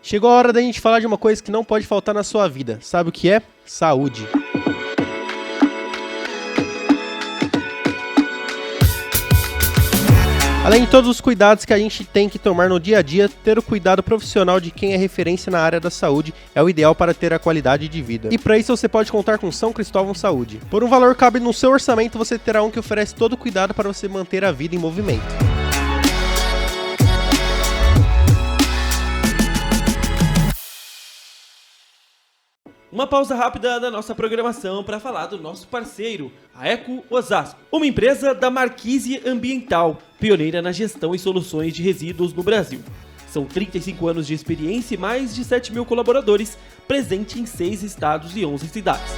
Chegou a hora da gente falar de uma coisa que não pode faltar na sua vida. Sabe o que é? Saúde. Além de todos os cuidados que a gente tem que tomar no dia a dia, ter o cuidado profissional de quem é referência na área da saúde é o ideal para ter a qualidade de vida. E para isso você pode contar com São Cristóvão Saúde. Por um valor que cabe no seu orçamento, você terá um que oferece todo o cuidado para você manter a vida em movimento. Uma pausa rápida da nossa programação para falar do nosso parceiro, a Eco Osasco, uma empresa da Marquise Ambiental, pioneira na gestão e soluções de resíduos no Brasil. São 35 anos de experiência e mais de 7 mil colaboradores, presente em 6 estados e 11 cidades.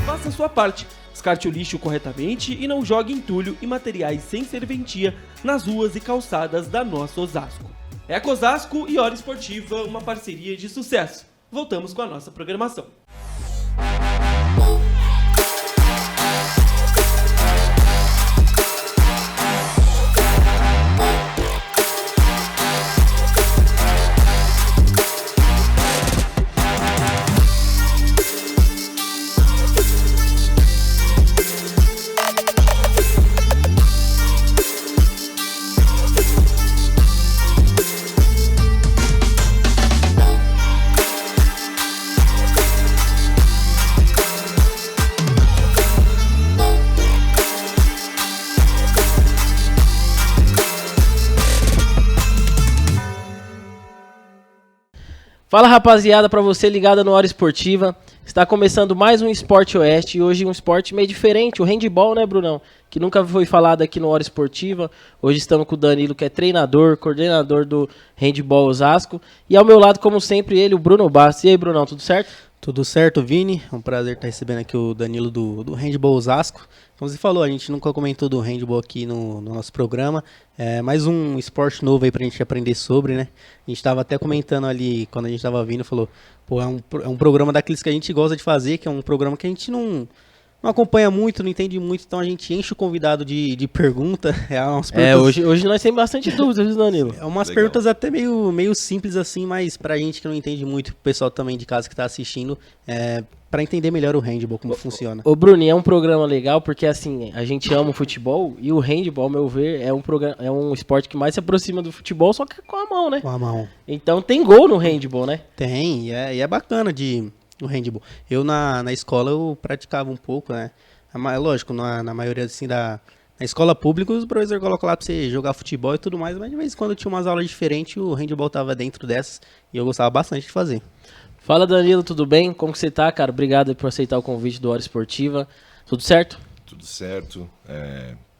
Faça a sua parte, descarte o lixo corretamente e não jogue entulho e materiais sem serventia nas ruas e calçadas da nossa Osasco. Eco Osasco e Hora Esportiva, uma parceria de sucesso. Voltamos com a nossa programação. Fala rapaziada, pra você ligada no Hora Esportiva, está começando mais um Esporte Oeste e hoje um esporte meio diferente, o handball, né Brunão? Que nunca foi falado aqui no Hora Esportiva. Hoje estamos com o Danilo, que é treinador, coordenador do handball Osasco, e ao meu lado, como sempre, ele, o Bruno Bastos. E aí Brunão, tudo certo? Tudo certo, Vini? É um prazer estar recebendo aqui o Danilo do Handball Osasco. Como você falou, a gente nunca comentou do handball aqui no nosso programa. É mais um esporte novo aí pra gente aprender sobre, né? A gente estava até comentando ali, quando a gente estava vindo, falou, pô, é um programa daqueles que a gente gosta de fazer, que é um programa que a gente não acompanha muito, não entende muito, então a gente enche o convidado de pergunta. Hoje nós temos bastante dúvidas, viu, Danilo? É umas perguntas até meio simples assim, mas pra gente que não entende muito, o pessoal também de casa que tá assistindo, pra entender melhor o handball, como funciona. Ô Bruno, é um programa legal porque assim, a gente ama o futebol e o handball, ao meu ver, é um esporte que mais se aproxima do futebol, só que com a mão, né? Com a mão. Então tem gol no handball, né? Tem, e é bacana o handball. Eu na escola eu praticava um pouco, né? Lógico, na maioria assim na escola pública os professores colocam lá pra você jogar futebol e tudo mais, mas de vez em quando tinha umas aulas diferentes, o handball tava dentro dessas e eu gostava bastante de fazer. Fala Danilo, tudo bem? Como que você tá, cara? Obrigado por aceitar o convite do Hora Esportiva. Tudo certo? Tudo certo.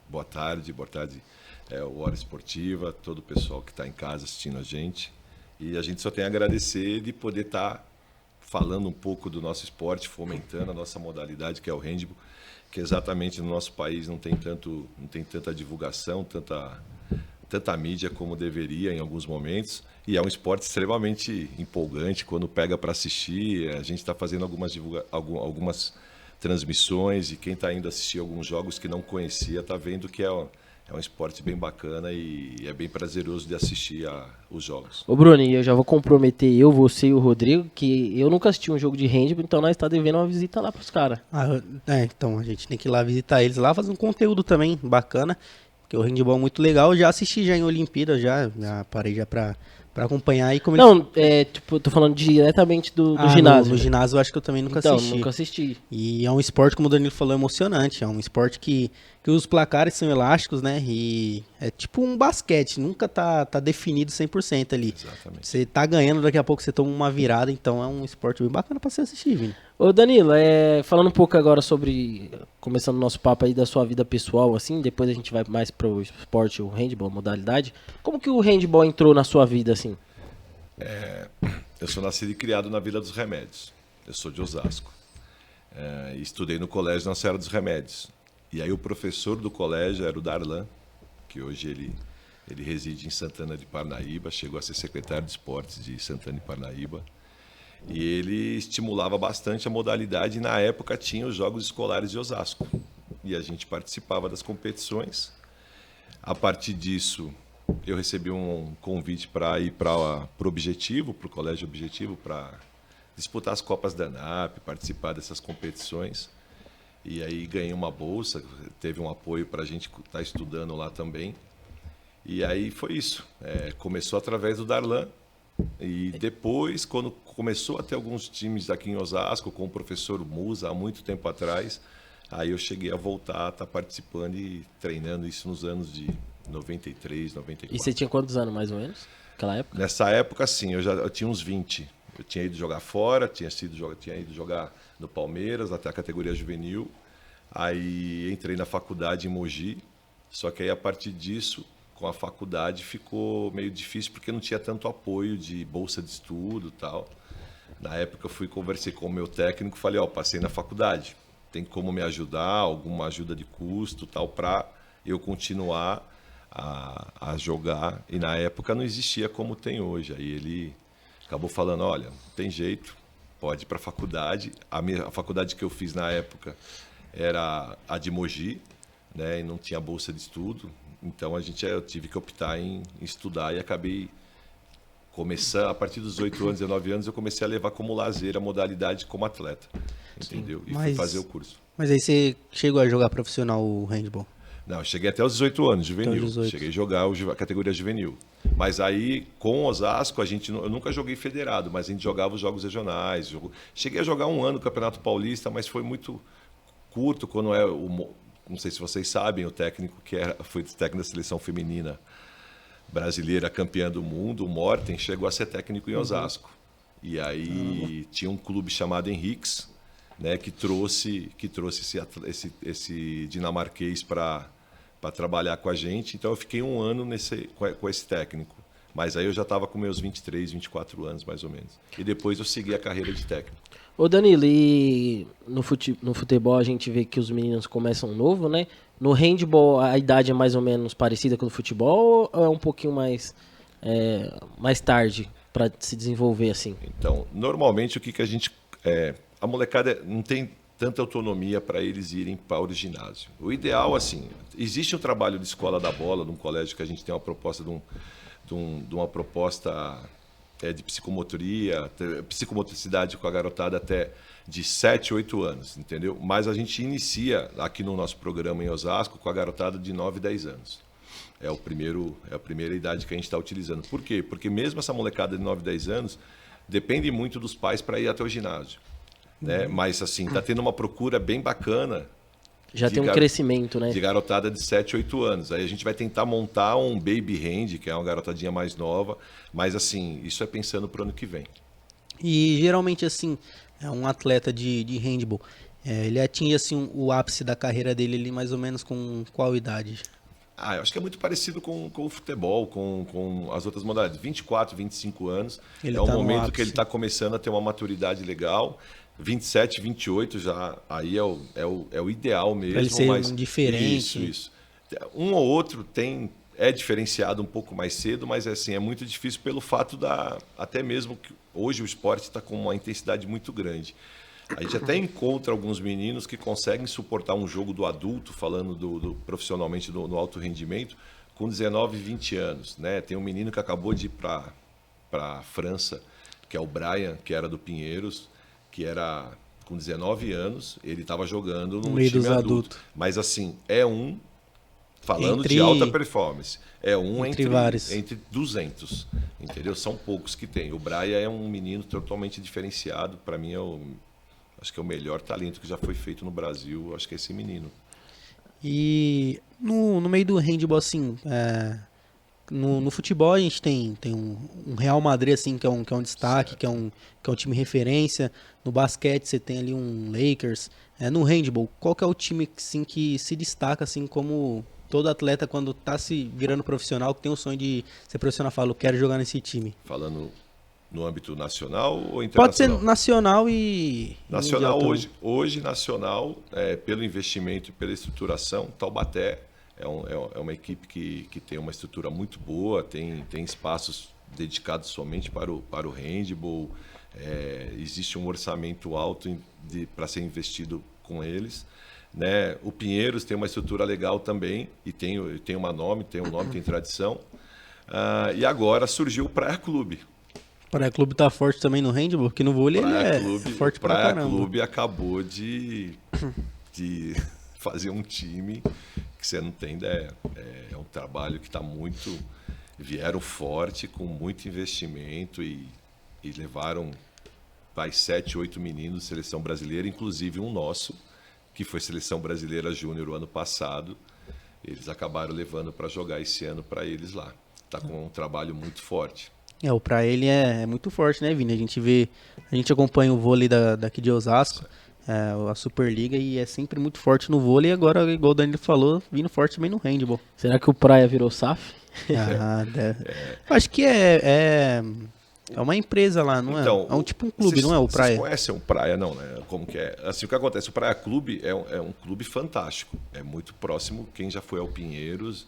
Boa tarde. O Hora Esportiva, todo o pessoal que está em casa assistindo a gente. E a gente só tem a agradecer de poder estar falando um pouco do nosso esporte, fomentando a nossa modalidade, que é o handball, que exatamente no nosso país não tem tanta divulgação, tanta mídia como deveria em alguns momentos. E é um esporte extremamente empolgante quando pega para assistir. A gente está fazendo algumas transmissões e quem está indo assistir alguns jogos que não conhecia está vendo que é um esporte bem bacana e é bem prazeroso de assistir os jogos. Ô Bruno, eu já vou comprometer você e o Rodrigo, que eu nunca assisti um jogo de handball, então nós tá devendo uma visita lá pros caras. Então a gente tem que ir lá visitar eles lá, fazer um conteúdo também bacana, porque o handball é muito legal. Eu já assisti já em Olimpíada, já parei já pra acompanhar. E como tô falando diretamente do ginásio. No ginásio eu acho que eu também nunca nunca assisti. E é um esporte, como o Danilo falou, emocionante. É um esporte que os placares são elásticos, né? E é tipo um basquete, nunca tá definido 100% ali. Exatamente. Você tá ganhando, daqui a pouco você toma uma virada, então é um esporte bem bacana pra você assistir, Vini. Ô Danilo, falando um pouco agora sobre, começando o nosso papo aí da sua vida pessoal, assim, depois a gente vai mais pro esporte, o handball, modalidade. Como que o handball entrou na sua vida, assim? Eu sou nascido e criado na Vila dos Remédios. Eu sou de Osasco. E estudei no colégio Nossa Senhora dos Remédios. E aí o professor do colégio era o Darlan, que hoje ele reside em Santana de Parnaíba, chegou a ser secretário de esportes de Santana de Parnaíba. E ele estimulava bastante a modalidade e na época tinha os Jogos Escolares de Osasco. E a gente participava das competições. A partir disso, eu recebi um convite para ir para o Objetivo, para o Colégio Objetivo, para disputar as Copas da ANAP, participar dessas competições. E aí ganhei uma bolsa, teve um apoio para a gente estar estudando lá também. E aí foi isso. Começou através do Darlan. E depois, quando começou a ter alguns times aqui em Osasco, com o professor Musa, há muito tempo atrás, aí eu cheguei a voltar a estar participando e treinando isso nos anos de 93, 94. E você tinha quantos anos, mais ou menos, naquela época? Nessa época, sim, eu tinha uns 20. Eu tinha ido jogar fora, tinha ido jogar no Palmeiras, até a categoria juvenil. Aí entrei na faculdade em Mogi, só que aí a partir disso, com a faculdade, ficou meio difícil porque não tinha tanto apoio de bolsa de estudo e tal. Na época eu conversei com o meu técnico, falei, passei na faculdade, tem como me ajudar, alguma ajuda de custo tal, para eu continuar a jogar. E na época não existia como tem hoje. Aí ele acabou falando, olha, não tem jeito, pode ir para a faculdade. A faculdade que eu fiz na época era a de Mogi, né, e não tinha bolsa de estudo. Então eu tive que optar em estudar e acabei começando, a partir dos 18 anos, 19 anos, eu comecei a levar como lazer a modalidade como atleta, entendeu? E fui fazer o curso. Mas aí você chegou a jogar profissional o handball? Não, eu cheguei até os 18 anos, juvenil. Até os 18. Cheguei a jogar a categoria juvenil. Mas aí, com Osasco, eu nunca joguei federado, mas a gente jogava os jogos regionais. Cheguei a jogar um ano no Campeonato Paulista, mas foi muito curto, quando não sei se vocês sabem, o técnico foi técnico da seleção feminina brasileira, campeã do mundo, o Morten, chegou a ser técnico em Osasco. E aí tinha um clube chamado Henriques, né, que trouxe esse dinamarquês para trabalhar com a gente. Então eu fiquei um ano com esse técnico. Mas aí eu já estava com meus 23, 24 anos, mais ou menos. E depois eu segui a carreira de técnico. Ô Danilo, e no futebol a gente vê que os meninos começam novo, né? No handball a idade é mais ou menos parecida com o futebol ou é um pouquinho mais tarde para se desenvolver assim? Então, normalmente o que a gente... a molecada não tem tanta autonomia para eles irem para o ginásio. O ideal, assim, existe um trabalho de escola da bola, de um colégio que a gente tem uma proposta de uma proposta de psicomotricidade com a garotada até de 7, 8 anos, entendeu? Mas a gente inicia aqui no nosso programa em Osasco com a garotada de 9, 10 anos. É a primeira idade que a gente está utilizando. Por quê? Porque mesmo essa molecada de 9, 10 anos depende muito dos pais para ir até o ginásio. Né? Mas assim, está tendo uma procura bem bacana. Já tem um crescimento, né? De garotada de 7, 8 anos. Aí a gente vai tentar montar um baby hand, que é uma garotadinha mais nova. Mas assim, isso é pensando para o ano que vem. E geralmente assim, um atleta de handball, ele atinge assim o ápice da carreira dele ali mais ou menos com qual idade? Eu acho que é muito parecido com o futebol, com as outras modalidades. 24, 25 anos Ele é o tá no momento ápice. que ele está começando a ter uma maturidade legal. 27, 28 já aí é o ideal mesmo. Pra ele ser mas um diferente. Isso. Um ou outro é diferenciado um pouco mais cedo, mas assim, é muito difícil pelo fato até mesmo que hoje o esporte está com uma intensidade muito grande. A gente até encontra alguns meninos que conseguem suportar um jogo do adulto, falando profissionalmente no alto rendimento, com 19, 20 anos. Né? Tem um menino que acabou de ir para a França, que é o Brian, que era do Pinheiros, que era com 19 anos, ele estava jogando no meio time dos adulto. adultos. Mas assim, falando Entre- de alta performance, entre vários. entre 200, entendeu? São poucos que tem. O Brian é um menino totalmente diferenciado, para mim acho que é o melhor talento que já foi feito no Brasil, acho que é esse menino. E no meio do handball, assim, no futebol a gente tem um Real Madrid, assim, que é um destaque, Certo. que é um time referência. No basquete você tem ali um Lakers. No handball, qual que é o time assim, que se destaca, assim, como todo atleta quando está se virando profissional, que tem o sonho de ser profissional, fala, eu quero jogar nesse time? Falando no âmbito nacional ou Pode ser internacional? nacional e Nacional mundial hoje nacional, pelo investimento e pela estruturação, Taubaté é uma equipe que tem uma estrutura muito boa, tem espaços dedicados somente para o handball, existe um orçamento alto para ser investido com eles. Né? O Pinheiros tem uma estrutura legal também e tem um nome, tem tradição. E agora surgiu o Praia Clube. O Praia Clube tá forte também no handball, porque no vôlei ele Praia é Clube, forte o pra Praia caramba. Clube acabou de fazer um time que você não tem ideia. É um trabalho que está muito... Vieram forte, com muito investimento e levaram 7, 8 meninos de seleção brasileira, inclusive um nosso, que foi seleção brasileira júnior o ano passado. Eles acabaram levando para jogar esse ano para eles lá. Está com um trabalho muito forte. O Praia ele é muito forte, né, Vini? A gente acompanha o vôlei daqui de Osasco, a Superliga, e é sempre muito forte no vôlei. E agora, igual o Danilo falou, vindo forte também no handball. Será que o Praia virou SAF? Acho que é uma empresa lá, não é? Então, É um clube, não é o Praia? Vocês conhecem o Praia, não, né? Como que é? Assim, o que acontece? O Praia Clube é um clube fantástico. É muito próximo. Quem já foi ao Pinheiros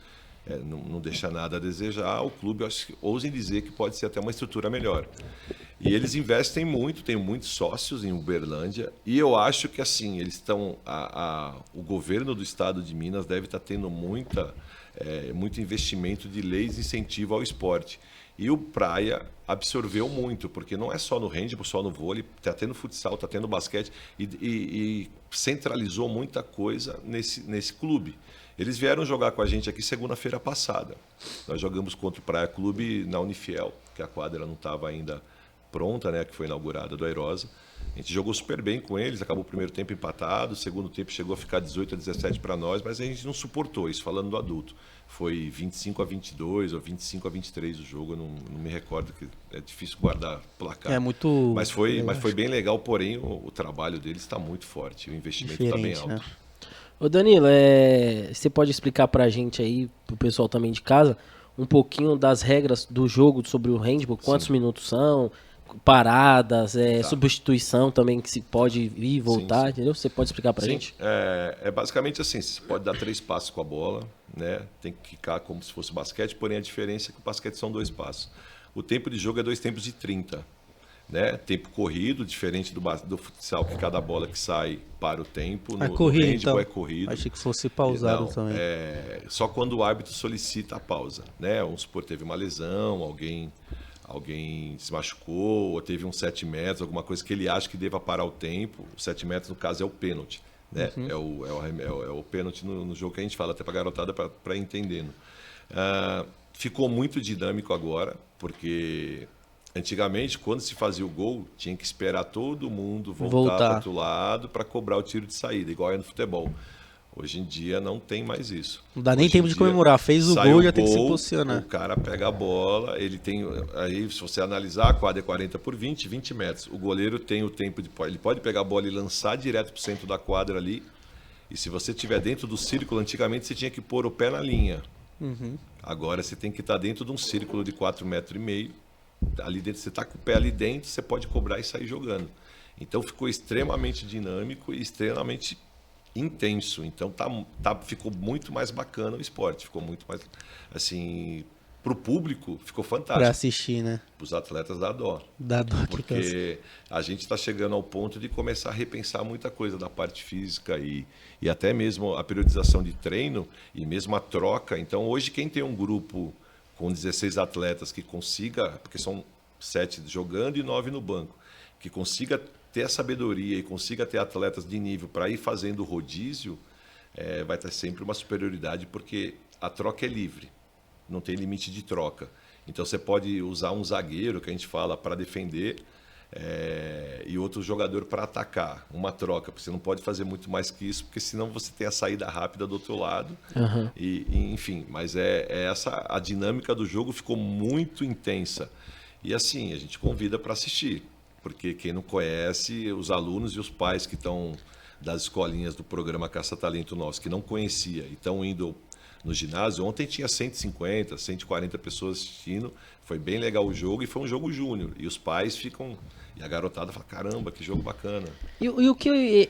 não deixa nada a desejar. O clube, eu acho que ousem dizer que pode ser até uma estrutura melhor. E eles investem muito, tem muitos sócios em Uberlândia. E eu acho que, assim, eles estão... o governo do estado de Minas deve estar tendo muito investimento de leis de incentivo ao esporte. E o Praia absorveu muito, porque não é só no handball, só no vôlei, está tendo futsal, está tendo basquete, e centralizou muita coisa nesse clube. Eles vieram jogar com a gente aqui segunda-feira passada. Nós jogamos contra o Praia Clube na Unifiel, que a quadra não estava ainda pronta, né, que foi inaugurada do Airosa. A gente jogou super bem com eles, acabou o primeiro tempo empatado, o segundo tempo chegou a ficar 18-17 para nós, mas a gente não suportou isso, falando do adulto. Foi 25-22 ou 25-23 o jogo, eu não me recordo, que é difícil guardar placar. É muito... Mas foi bem legal, porém o trabalho deles está muito forte, o investimento está bem alto. Né? Ô Danilo, você pode explicar pra gente aí, pro pessoal também de casa, um pouquinho das regras do jogo sobre o handball? Quantos minutos são? Paradas, substituição também, que se pode ir e voltar, entendeu? Você pode explicar pra gente? É basicamente assim, você pode dar 3 passos com a bola, né? Tem que ficar como se fosse basquete, porém a diferença é que o basquete são 2 passos. O tempo de jogo é 2 tempos de 30. Né? Tempo corrido, diferente do futsal, que cada bola que sai para o tempo. No corrido, handball então. É corrido. Achei que fosse pausado também. Só quando o árbitro solicita a pausa. Né? Vamos supor, teve uma lesão, alguém se machucou, ou teve uns 7 metros, alguma coisa que ele acha que deva parar o tempo. Os 7 metros, no caso, é o pênalti. Né? É o pênalti no jogo que a gente fala, até para a garotada, para ir entendendo. Ficou muito dinâmico agora, porque... Antigamente, quando se fazia o gol, tinha que esperar todo mundo voltar para o outro lado para cobrar o tiro de saída, igual é no futebol. Hoje em dia não tem mais isso. Não dá nem tempo de comemorar. Fez o gol, já tem que se posicionar. O cara pega a bola, ele tem... Aí, se você analisar, a quadra é 40 por 20 metros. O goleiro tem o tempo de... Ele pode pegar a bola e lançar direto para o centro da quadra ali. E se você estiver dentro do círculo, antigamente você tinha que pôr o pé na linha. Agora você tem que estar dentro de um círculo de 4,5 metros. Ali dentro, você está com o pé ali dentro, você pode cobrar e sair jogando. Então ficou extremamente dinâmico e extremamente intenso. Então ficou muito mais bacana o esporte, ficou muito mais assim, para o público ficou fantástico. Para assistir, né? Para os atletas dá dó. Dá dó, porque a gente está chegando ao ponto de começar a repensar muita coisa da parte física e até mesmo a periodização de treino e mesmo a troca. Então hoje quem tem um grupo com 16 atletas que consiga, porque são 7 jogando e 9 no banco, que consiga ter a sabedoria e consiga ter atletas de nível para ir fazendo o rodízio, vai ter sempre uma superioridade, porque a troca é livre, não tem limite de troca. Então você pode usar um zagueiro, que a gente fala, para defender, e outro jogador para atacar, uma troca, porque você não pode fazer muito mais que isso, porque senão você tem a saída rápida do outro lado, enfim, mas a dinâmica do jogo ficou muito intensa, e assim, a gente convida para assistir, porque quem não conhece, os alunos e os pais que estão das escolinhas do programa Caça Talento Nosso, que não conhecia e estão indo no ginásio, ontem tinha 150, 140 pessoas assistindo, foi bem legal o jogo e foi um jogo júnior, e os pais ficam... E a garotada fala, caramba, que jogo bacana. E o que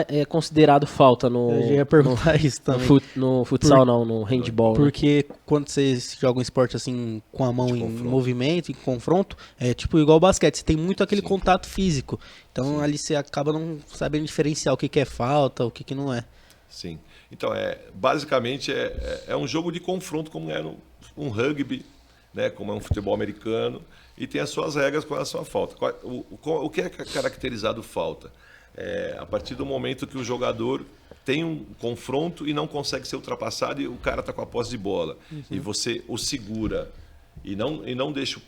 é considerado falta no... Eu já ia perguntar isso também. No futsal não, no handball. Porque quando você joga um esporte assim, com a mão em movimento, em confronto, é tipo igual o basquete, você tem muito aquele contato físico. Então ali você acaba não sabendo diferenciar o que é falta, o que não é. Sim. Então, basicamente, é um jogo de confronto, como é um rugby, né, como é um futebol americano, e tem as suas regras com relação à falta. O que é caracterizado falta? A partir do momento que o jogador tem um confronto e não consegue ser ultrapassado e o cara está com a posse de bola, e você o segura e não deixa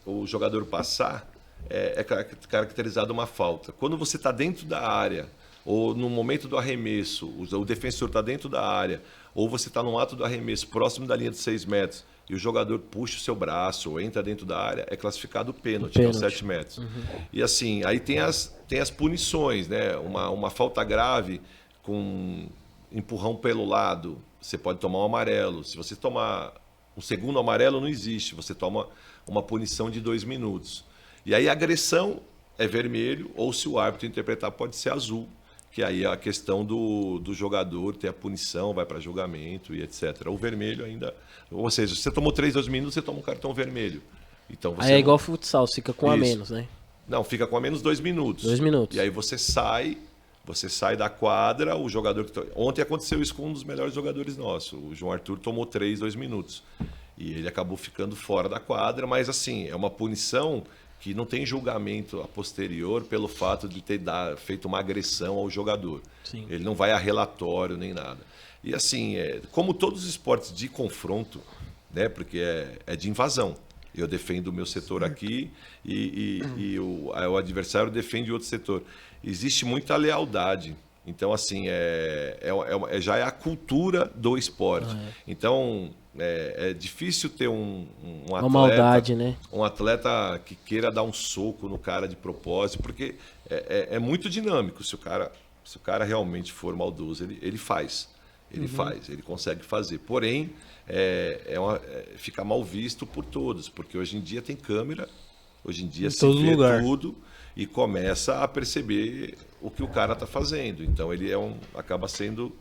o jogador passar, é caracterizado uma falta. Quando você está dentro da área, ou no momento do arremesso, o defensor está dentro da área, ou você está no ato do arremesso próximo da linha de 6 metros, e o jogador puxa o seu braço ou entra dentro da área, é classificado pênalti, que é os 7 metros. E assim, aí tem as punições, né? Uma falta grave com empurrão pelo lado, você pode tomar um amarelo. Se você tomar um segundo amarelo, não existe, você toma uma punição de 2 minutos. E aí a agressão é vermelho, ou se o árbitro interpretar, pode ser azul, que aí é a questão do jogador ter a punição, vai para julgamento e etc. O vermelho ainda... Ou seja, se você tomou 2 minutos, você toma um cartão vermelho. Então você Aí é igual futsal, fica com a Isso. menos, né? Não, fica com a menos 2 minutos. 2 minutos. E aí você sai da quadra, o jogador... Ontem aconteceu isso com um dos melhores jogadores nossos. O João Arthur tomou 2 minutos. E ele acabou ficando fora da quadra, mas assim, é uma punição que não tem julgamento a posterior pelo fato de ter feito uma agressão ao jogador. Sim. Ele não vai a relatório nem nada. E assim, como todos os esportes de confronto, né, porque é de invasão. Eu defendo o meu setor aqui e o adversário defende outro setor. Existe muita lealdade. Então, assim, já é a cultura do esporte. Então, é difícil ter um atleta... Uma maldade, né? Um atleta que queira dar um soco no cara de propósito, porque é muito dinâmico. Se o cara realmente for maldoso, ele faz. Ele faz, ele consegue fazer. Porém, fica mal visto por todos, porque hoje em dia tem câmera, hoje em dia se vê tudo e começa a perceber o que o cara está fazendo. Então, ele acaba sendo...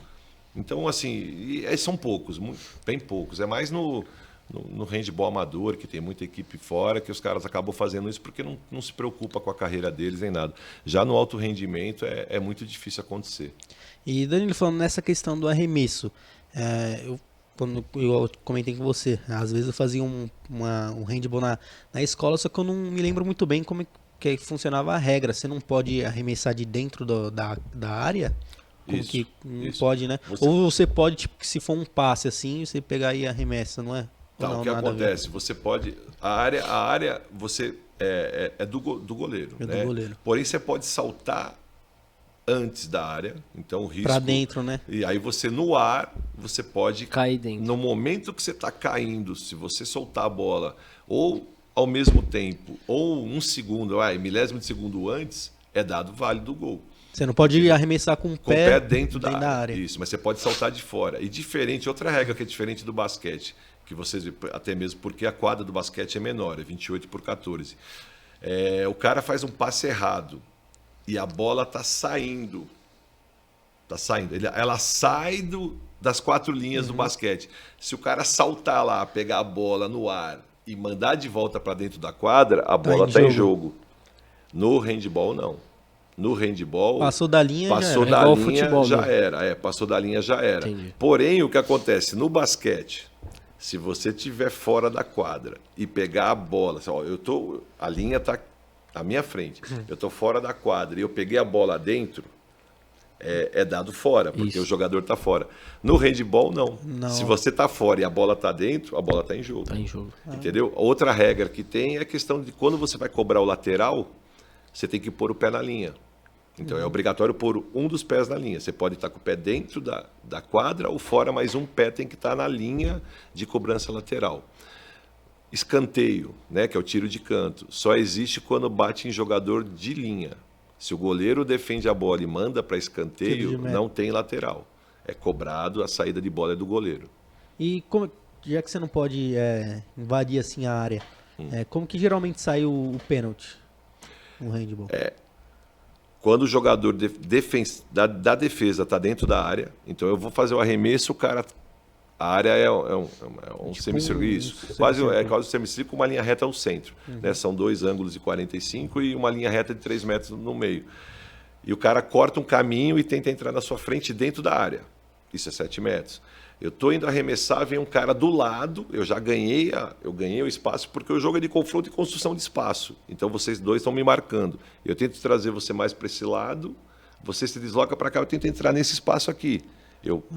Então, assim, são poucos, bem poucos. É mais no handebol amador, que tem muita equipe fora, que os caras acabam fazendo isso porque não se preocupa com a carreira deles nem nada. Já no alto rendimento é muito difícil acontecer. E, Danilo, falando nessa questão do arremesso, quando eu comentei com você, às vezes eu fazia um handebol na escola, só que eu não me lembro muito bem como que funcionava a regra. Você não pode arremessar de dentro da área? Como Isso, que não isso. pode, né? Ou você pode, tipo, se for um passe assim, você pegar e arremessa, não é? Tá, não, o que nada a ver? acontece? Você pode... A área você é do goleiro. É do né? goleiro. Porém, você pode saltar antes da área. Então, o risco... Pra dentro, né? E aí você, no ar, você pode... Cair dentro. No momento que você está caindo, se você soltar a bola, ou ao mesmo tempo, ou um segundo, milésimo de segundo antes, é dado válido o gol. Você não pode arremessar com o Com o pé pé dentro da área. Isso, mas você pode saltar de fora. E diferente, outra regra que é diferente do basquete, que vocês, até mesmo porque a quadra do basquete é menor, é 28 por 14. O cara faz um passe errado e a bola está saindo. Está saindo. Ela sai das 4 linhas do basquete. Se o cara saltar lá, pegar a bola no ar e mandar de volta para dentro da quadra, a bola está em jogo. No handebol, não. No handebol, passou da linha, passou já da era. linha, já era. Passou da linha, já era. Entendi. Porém, o que acontece no basquete, se você estiver fora da quadra e pegar a bola, a linha está à minha frente, eu estou fora da quadra e eu peguei a bola dentro, é dado fora, porque Isso. o jogador está fora. No handebol, não. Não. Se você está fora e a bola está dentro, a bola está em jogo. Tá em jogo. Entendeu? Outra regra que tem é a questão de quando você vai cobrar o lateral, você tem que pôr o pé na linha. Então é obrigatório pôr um dos pés na linha. Você pode estar com o pé dentro da quadra ou fora, mas um pé tem que estar na linha de cobrança lateral. Escanteio, né, que é o tiro de canto, só existe quando bate em jogador de linha. Se o goleiro defende a bola e manda para escanteio, não tem lateral. É cobrado, a saída de bola é do goleiro. E já que você não pode invadir assim a área, como que geralmente sai o pênalti no handebol? Quando o jogador da defesa está dentro da área, então eu vou fazer o arremesso, a área é um Tipo semicírculo, isso. Quase um semicírculo com uma linha reta no centro. Né? São 2 ângulos de 45 e uma linha reta de 3 metros no meio. E o cara corta um caminho e tenta entrar na sua frente dentro da área. Isso é 7 metros. Eu tô indo arremessar, vem um cara do lado, eu já ganhei, eu ganhei o espaço, porque o jogo é de confronto e construção de espaço. Então vocês dois estão me marcando. Eu tento trazer você mais para esse lado, você se desloca para cá, eu tento entrar nesse espaço aqui.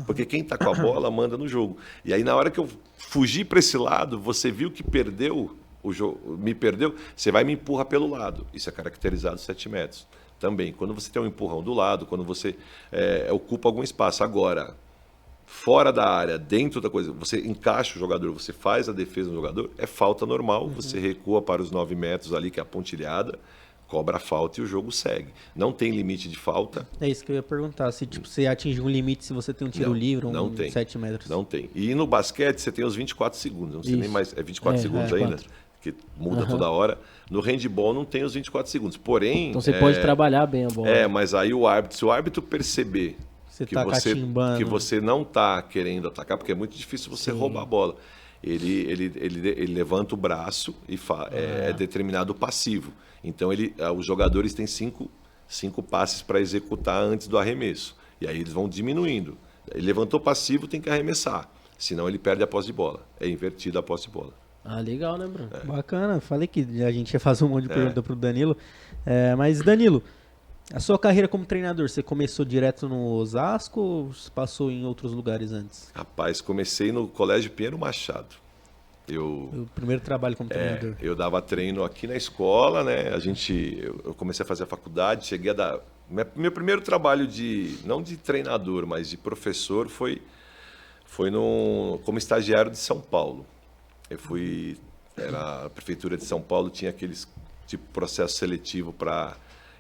Porque quem está com a bola manda no jogo. E aí na hora que eu fugir para esse lado, você viu que perdeu o jogo, me perdeu, você vai e me empurra pelo lado. Isso é caracterizado 7 metros. Também, quando você tem um empurrão do lado, quando você ocupa algum espaço. Agora, fora da área, dentro da coisa, você encaixa o jogador, você faz a defesa do jogador, é falta normal, você recua para os 9 metros ali, que é a pontilhada, cobra a falta e o jogo segue. Não tem limite de falta. É isso que eu ia perguntar, se tipo, você atinge um limite, se você tem um tiro livre, não um tem. 7 metros. Não tem. E no basquete você tem os 24 segundos, não sei nem mais, é 24 segundos ainda, que muda toda hora. No handball não tem os 24 segundos, porém... Então você pode trabalhar bem a bola. Mas aí o árbitro, se o árbitro perceber que você não está querendo atacar, porque é muito difícil você roubar a bola. Ele levanta o braço e é determinado passivo. Então os jogadores têm cinco passes para executar antes do arremesso. E aí eles vão diminuindo. Ele levantou passivo, tem que arremessar. Senão ele perde a posse de bola. É invertida a posse de bola. Legal, né, Bruno? Bacana. Falei que a gente ia fazer um monte de pergunta pro Danilo. Mas, Danilo, a sua carreira como treinador, você começou direto no Osasco ou passou em outros lugares antes? Rapaz, comecei no Colégio Pinheiro Machado. O primeiro trabalho como treinador. Eu dava treino aqui na escola, né? Eu comecei a fazer a faculdade, cheguei a dar... Meu primeiro trabalho não de treinador, mas de professor foi como estagiário de São Paulo. A Prefeitura de São Paulo tinha aqueles tipo processo seletivo para...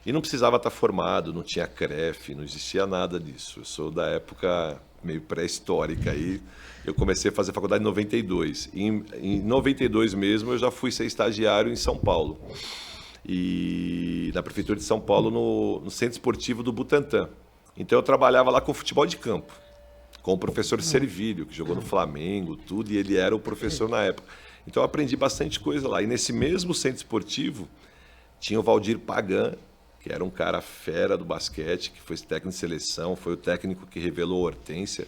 E não precisava estar formado, não tinha CREF, não existia nada disso. Eu sou da época meio pré-histórica aí. Eu comecei a fazer faculdade em 92. Em 92 mesmo eu já fui ser estagiário em São Paulo. E na Prefeitura de São Paulo, no Centro Esportivo do Butantã. Então eu trabalhava lá com futebol de campo, com o professor Servílio, que jogou no Flamengo, tudo, e ele era o professor na época. Então eu aprendi bastante coisa lá. E nesse mesmo Centro Esportivo tinha o Valdir Pagan, que era um cara fera do basquete, que foi técnico de seleção, foi o técnico que revelou a Hortência.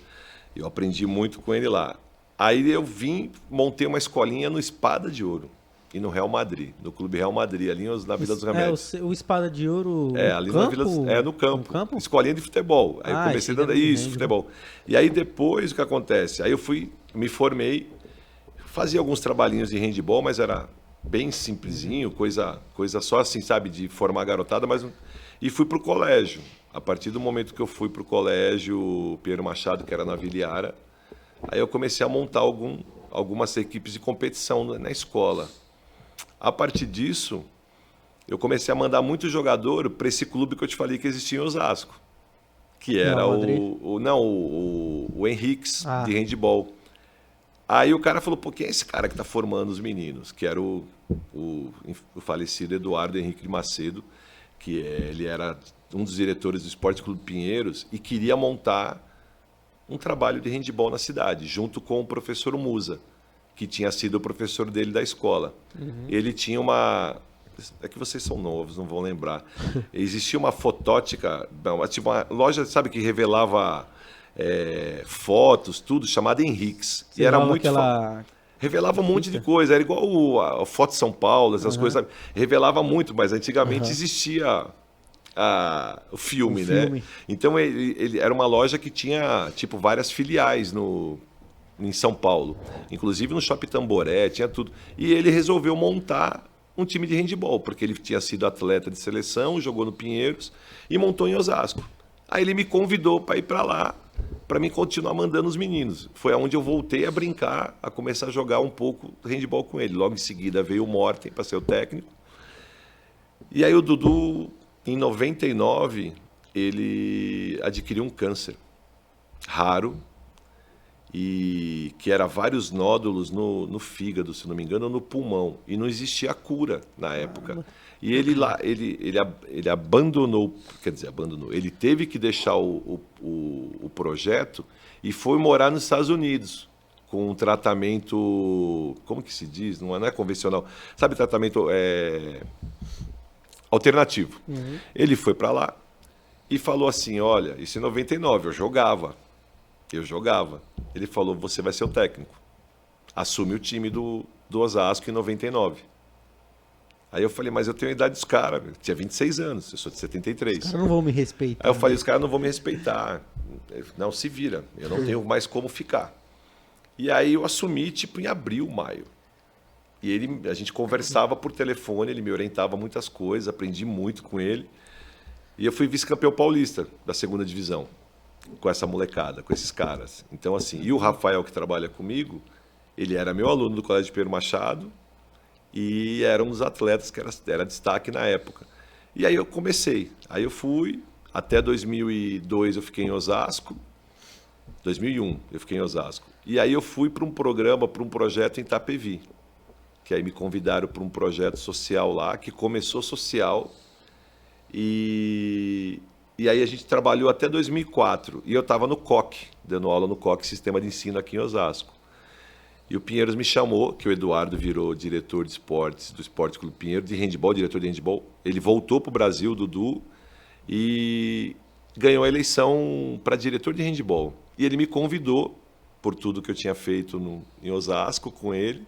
Eu aprendi muito com ele lá. Aí eu montei uma escolinha no Espada de Ouro e no Real Madrid, no Clube Real Madrid, ali na Vila dos Remédios. O Espada de Ouro ali campo? Na Vila, no campo. No campo? Escolinha de futebol. Aí eu comecei dando futebol. E aí depois o que acontece? Aí eu me formei, fazia alguns trabalhinhos de handball, mas era bem simplesinho, coisa só assim, sabe, de formar a garotada, e fui pro colégio. A partir do momento que eu fui pro colégio Pinheiro Machado, que era na Vila Iara, aí eu comecei a montar algumas equipes de competição na escola. A partir disso, eu comecei a mandar muito jogador para esse clube que eu te falei que existia em Osasco, que era o Henriques, de handball. Aí o cara falou, quem é esse cara que está formando os meninos? Que era o falecido Eduardo Henrique de Macedo, que ele era um dos diretores do Esporte Clube Pinheiros e queria montar um trabalho de handball na cidade, junto com o professor Musa, que tinha sido o professor dele da escola. Ele tinha é que vocês são novos, não vão lembrar. Existia uma fotótica, tipo uma loja, sabe, que revelava fotos, tudo, chamada Henriques. E era muito... Revelava um monte de coisa, era igual a Foto São Paulo, essas coisas, sabe? Revelava muito, mas antigamente existia o filme, né? Então ele era uma loja que tinha tipo várias filiais em São Paulo, inclusive no Shopping Tamboré, tinha tudo. E ele resolveu montar um time de handball, porque ele tinha sido atleta de seleção, jogou no Pinheiros e montou em Osasco. Aí ele me convidou para ir para lá, para mim continuar mandando os meninos. Foi onde eu voltei a brincar, a começar a jogar um pouco handball com ele. Logo em seguida veio o Morten para ser o técnico. E aí o Dudu, em 99, ele adquiriu um câncer raro, e que era vários nódulos no fígado, se não me engano, ou no pulmão. E não existia cura na época. E ele abandonou, ele teve que deixar o projeto e foi morar nos Estados Unidos com um tratamento, como que se diz? Não é convencional. Sabe, tratamento alternativo. Ele foi para lá e falou assim, olha, isso em 99, eu jogava. Eu jogava. Ele falou, você vai ser o técnico. Assume o time do Osasco em 99. Aí eu falei, mas eu tenho a idade dos caras. Eu tinha 26 anos, eu sou de 73. Os caras não vão me respeitar. Aí eu falei, os caras não vão me respeitar. Não, se vira. Eu não tenho mais como ficar. E aí eu assumi, tipo, em abril, maio. E a gente conversava por telefone, ele me orientava muitas coisas, aprendi muito com ele. E eu fui vice-campeão paulista da segunda divisão, com essa molecada, com esses caras. Então, assim, e o Rafael, que trabalha comigo, ele era meu aluno do Colégio Pedro Machado e era um dos atletas que era destaque na época. E aí eu comecei. Aí eu fui, até 2002 eu fiquei em Osasco, 2001 eu fiquei em Osasco. E aí eu fui para um programa, para um projeto em Itapevi, que aí me convidaram para um projeto social lá, que começou social. E aí a gente trabalhou até 2004. E eu estava no COC, dando aula no COC, Sistema de Ensino aqui em Osasco. E o Pinheiros me chamou, que o Eduardo virou diretor de esportes do Esporte Clube Pinheiro, de handebol, diretor de handebol. Ele voltou para o Brasil, o Dudu, e ganhou a eleição para diretor de handebol. E ele me convidou, por tudo que eu tinha feito em Osasco com ele,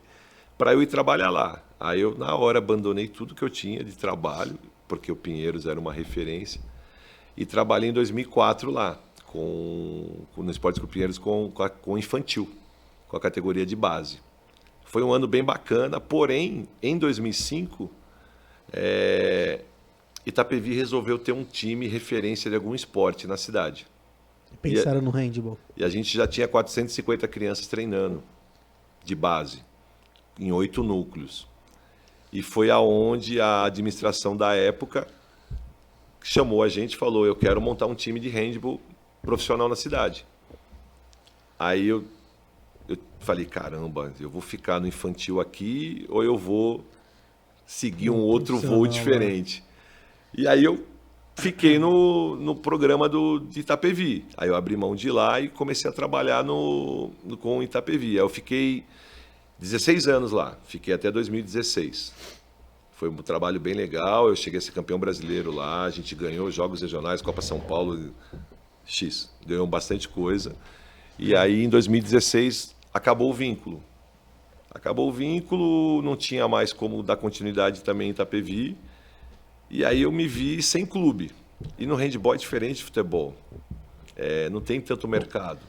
para eu ir trabalhar lá. Aí eu, na hora, abandonei tudo que eu tinha de trabalho, porque o Pinheiros era uma referência, e trabalhei em 2004 lá, no Esporte Clube Pinheiros com infantil, com a categoria de base. Foi um ano bem bacana, porém, em 2005, Itapevi resolveu ter um time referência de algum esporte na cidade. Pensaram no handball. E a gente já tinha 450 crianças treinando, de base, em 8 núcleos. E foi aonde a administração da época chamou a gente e falou, eu quero montar um time de handball profissional na cidade. Aí eu falei, caramba, eu vou ficar no infantil aqui ou eu vou seguir um outro voo diferente? E aí eu fiquei no programa de Itapevi. Aí eu abri mão de lá e comecei a trabalhar com Itapevi. Aí eu fiquei 16 anos lá, fiquei até 2016. Foi um trabalho bem legal, eu cheguei a ser campeão brasileiro lá, a gente ganhou jogos regionais, Copa São Paulo, ganhou bastante coisa. E aí em 2016 acabou o vínculo. Acabou o vínculo, não tinha mais como dar continuidade também em Itapevi. E aí eu me vi sem clube. E no handball é diferente de futebol. Não tem tanto mercado.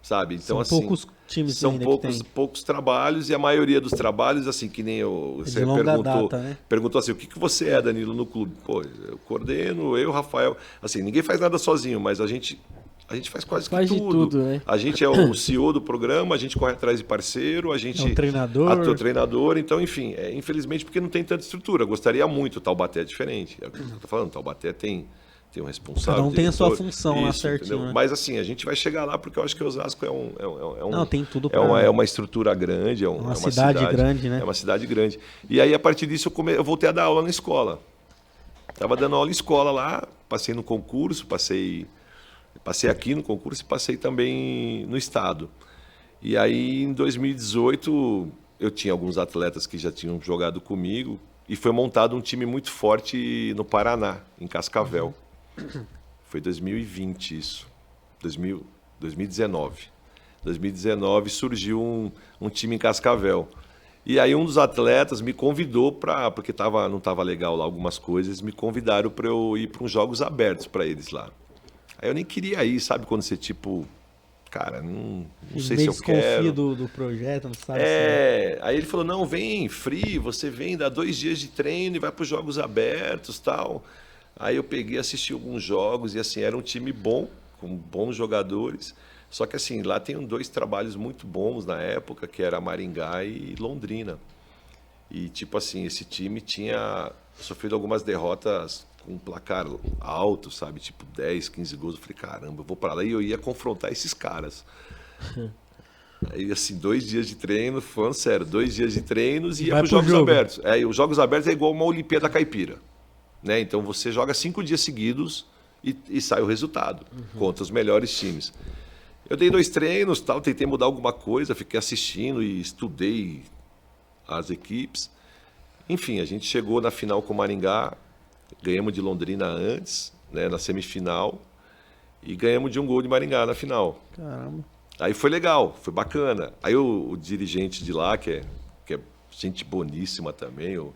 Sabe? Então, são assim, poucos times são ainda poucos trabalhos, e a maioria dos trabalhos, assim, que nem você data, né? perguntou assim, o que você é, Danilo, no clube? Pô, eu coordeno, eu, Rafael, assim, ninguém faz nada sozinho, mas a gente faz quase que tudo. De tudo, né? A gente é o CEO do programa, a gente corre atrás de parceiro, a gente... É o treinador. O treinador, então, enfim, infelizmente porque não tem tanta estrutura. Gostaria muito, Taubaté é diferente. É o que eu estou falando, Taubaté tem um responsável. Cada um tem a sua diretor, função lá certinho. Né? Mas assim, a gente vai chegar lá porque eu acho que o Osasco não, tem tudo é uma estrutura grande, uma cidade grande, né? É uma cidade grande. E aí, a partir disso, eu voltei a dar aula na escola. Estava dando aula em escola lá, passei no concurso, passei aqui no concurso e passei também no estado. E aí, em 2018, eu tinha alguns atletas que já tinham jogado comigo e foi montado um time muito forte no Paraná, em Cascavel. Foi 2020 isso, 2019. 2019 surgiu um time em Cascavel. E aí um dos atletas me convidou porque não estava legal lá algumas coisas, me convidaram para eu ir para uns jogos abertos para eles lá. Aí eu nem queria ir, sabe, quando você tipo, cara, não sei se eu quero. Do projeto, não sabe Aí ele falou, não, vem, free, você vem, dá 2 dias de treino e vai para os jogos abertos, tal. Aí eu peguei, assisti alguns jogos e assim, era um time bom, com bons jogadores. Só que assim, lá tem 2 trabalhos muito bons na época, que era Maringá e Londrina. E tipo assim, esse time tinha sofrido algumas derrotas com um placar alto, sabe? Tipo 10, 15 gols. Eu falei, caramba, eu vou para lá e eu ia confrontar esses caras. Aí assim, 2 dias de treino, falando sério, 2 dias de treinos e ia para os Jogos Abertos. E os Jogos Abertos é igual uma Olimpíada Caipira. Né? Então você joga 5 dias seguidos e sai o resultado contra os melhores times. Eu dei 2 treinos, tal, tentei mudar alguma coisa, fiquei assistindo e estudei as equipes. Enfim, a gente chegou na final com o Maringá, ganhamos de Londrina antes, né, na semifinal. e ganhamos de 1 gol de Maringá na final. Caramba. Aí foi legal, foi bacana. Aí o dirigente de lá, que é gente boníssima também, o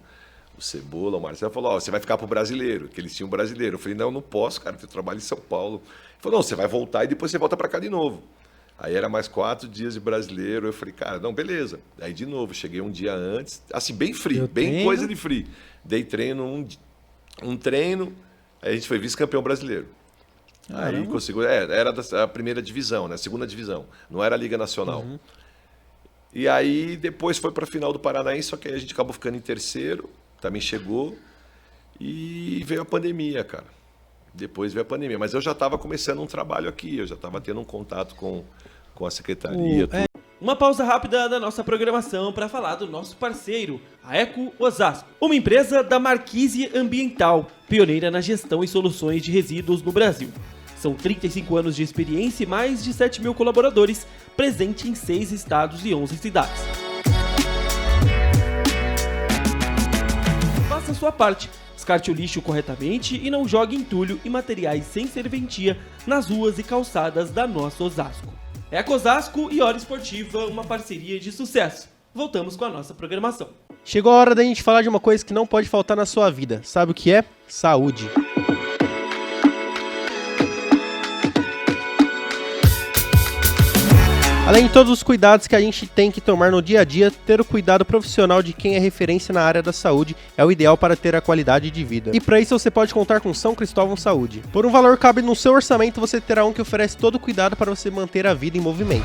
Cebola, o Marcelo, falou, ó, você vai ficar pro brasileiro, que eles tinham brasileiro. Eu falei, não posso, cara, eu trabalho em São Paulo. Ele falou, não, você vai voltar e depois você volta para cá de novo. Aí era mais 4 dias de brasileiro, eu falei, cara, não, beleza. Aí de novo, cheguei um dia antes, assim, bem free, bem coisa de free. Dei treino, um treino, aí a gente foi vice-campeão brasileiro. Caramba. Aí conseguiu, era da primeira divisão, né, segunda divisão, não era a Liga Nacional. E aí depois foi para a final do Paranaense, só que aí a gente acabou ficando em terceiro, também chegou, e veio a pandemia, cara. Depois veio a pandemia, mas eu já estava começando um trabalho aqui, eu já estava tendo um contato com a secretaria. Uma pausa rápida da nossa programação para falar do nosso parceiro, a Eco Osasco, uma empresa da Marquise Ambiental, pioneira na gestão e soluções de resíduos no Brasil. São 35 anos de experiência e mais de 7 mil colaboradores, presente em 6 estados e 11 cidades. Faça a sua parte, descarte o lixo corretamente e não jogue entulho e materiais sem serventia nas ruas e calçadas da nossa Osasco. Eco Osasco e Hora Esportiva, uma parceria de sucesso. Voltamos com a nossa programação. Chegou a hora da gente falar de uma coisa que não pode faltar na sua vida. Sabe o que é? Saúde. Além de todos os cuidados que a gente tem que tomar no dia a dia, ter o cuidado profissional de quem é referência na área da saúde é o ideal para ter a qualidade de vida. E para isso você pode contar com São Cristóvão Saúde. Por um valor que cabe no seu orçamento, você terá um que oferece todo o cuidado para você manter a vida em movimento.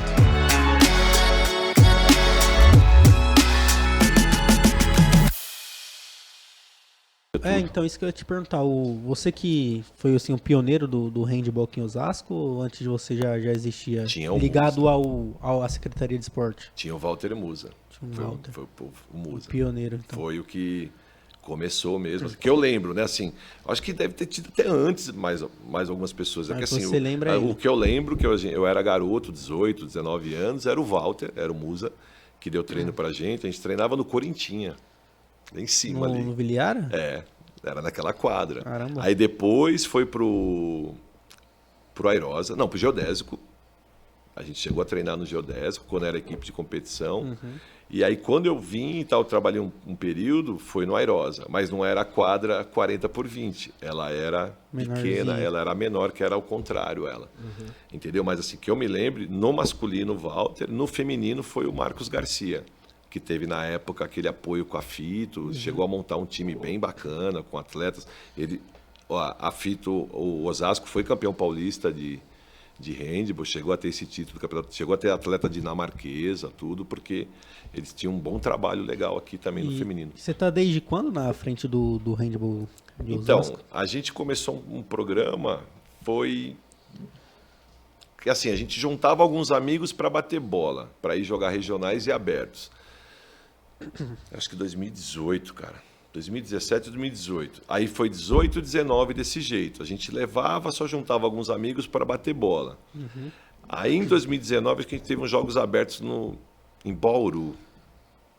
Então isso que eu ia te perguntar, você que foi assim, o pioneiro do handball aqui em Osasco, ou antes de você já existia ligado à Secretaria de Esporte? Tinha o Walter Musa, Walter. foi o Musa. O pioneiro, então. Foi o que começou mesmo, que eu lembro, né, assim, acho que deve ter tido até antes mais algumas pessoas. É que, assim, você lembra o que eu lembro, que eu era garoto, 18, 19 anos, era o Walter, era o Musa, que deu treino pra gente, a gente treinava no Corintinha, lá em cima ali. No Viliara? Era naquela quadra. Caramba. Aí depois foi pro Airosa, não, pro Geodésico. A gente chegou a treinar no Geodésico, quando era equipe de competição. E aí quando eu vim e tal, trabalhei um período, foi no Airosa. Mas não era a quadra 40x20. Ela era pequena, ela era menor, que era ao contrário ela. Entendeu? Mas assim, que eu me lembre, no masculino, Walter, no feminino foi o Marcos Garcia, que teve na época aquele apoio com a Fito, chegou a montar um time bem bacana, com atletas. A Fito, o Osasco foi campeão paulista de handball, chegou a ter esse título do campeonato, chegou a ter atleta dinamarquesa, tudo, porque eles tinham um bom trabalho legal aqui também no feminino. Você está desde quando na frente do handball de Então, Osasco? a gente começou um programa, foi que assim, a gente juntava alguns amigos para bater bola, para ir jogar regionais e abertos. Acho que 2018, cara. 2017 e 2018. Aí foi 18 19 desse jeito. A gente levava, só juntava alguns amigos para bater bola. Aí em 2019 a gente teve uns jogos abertos em Bauru.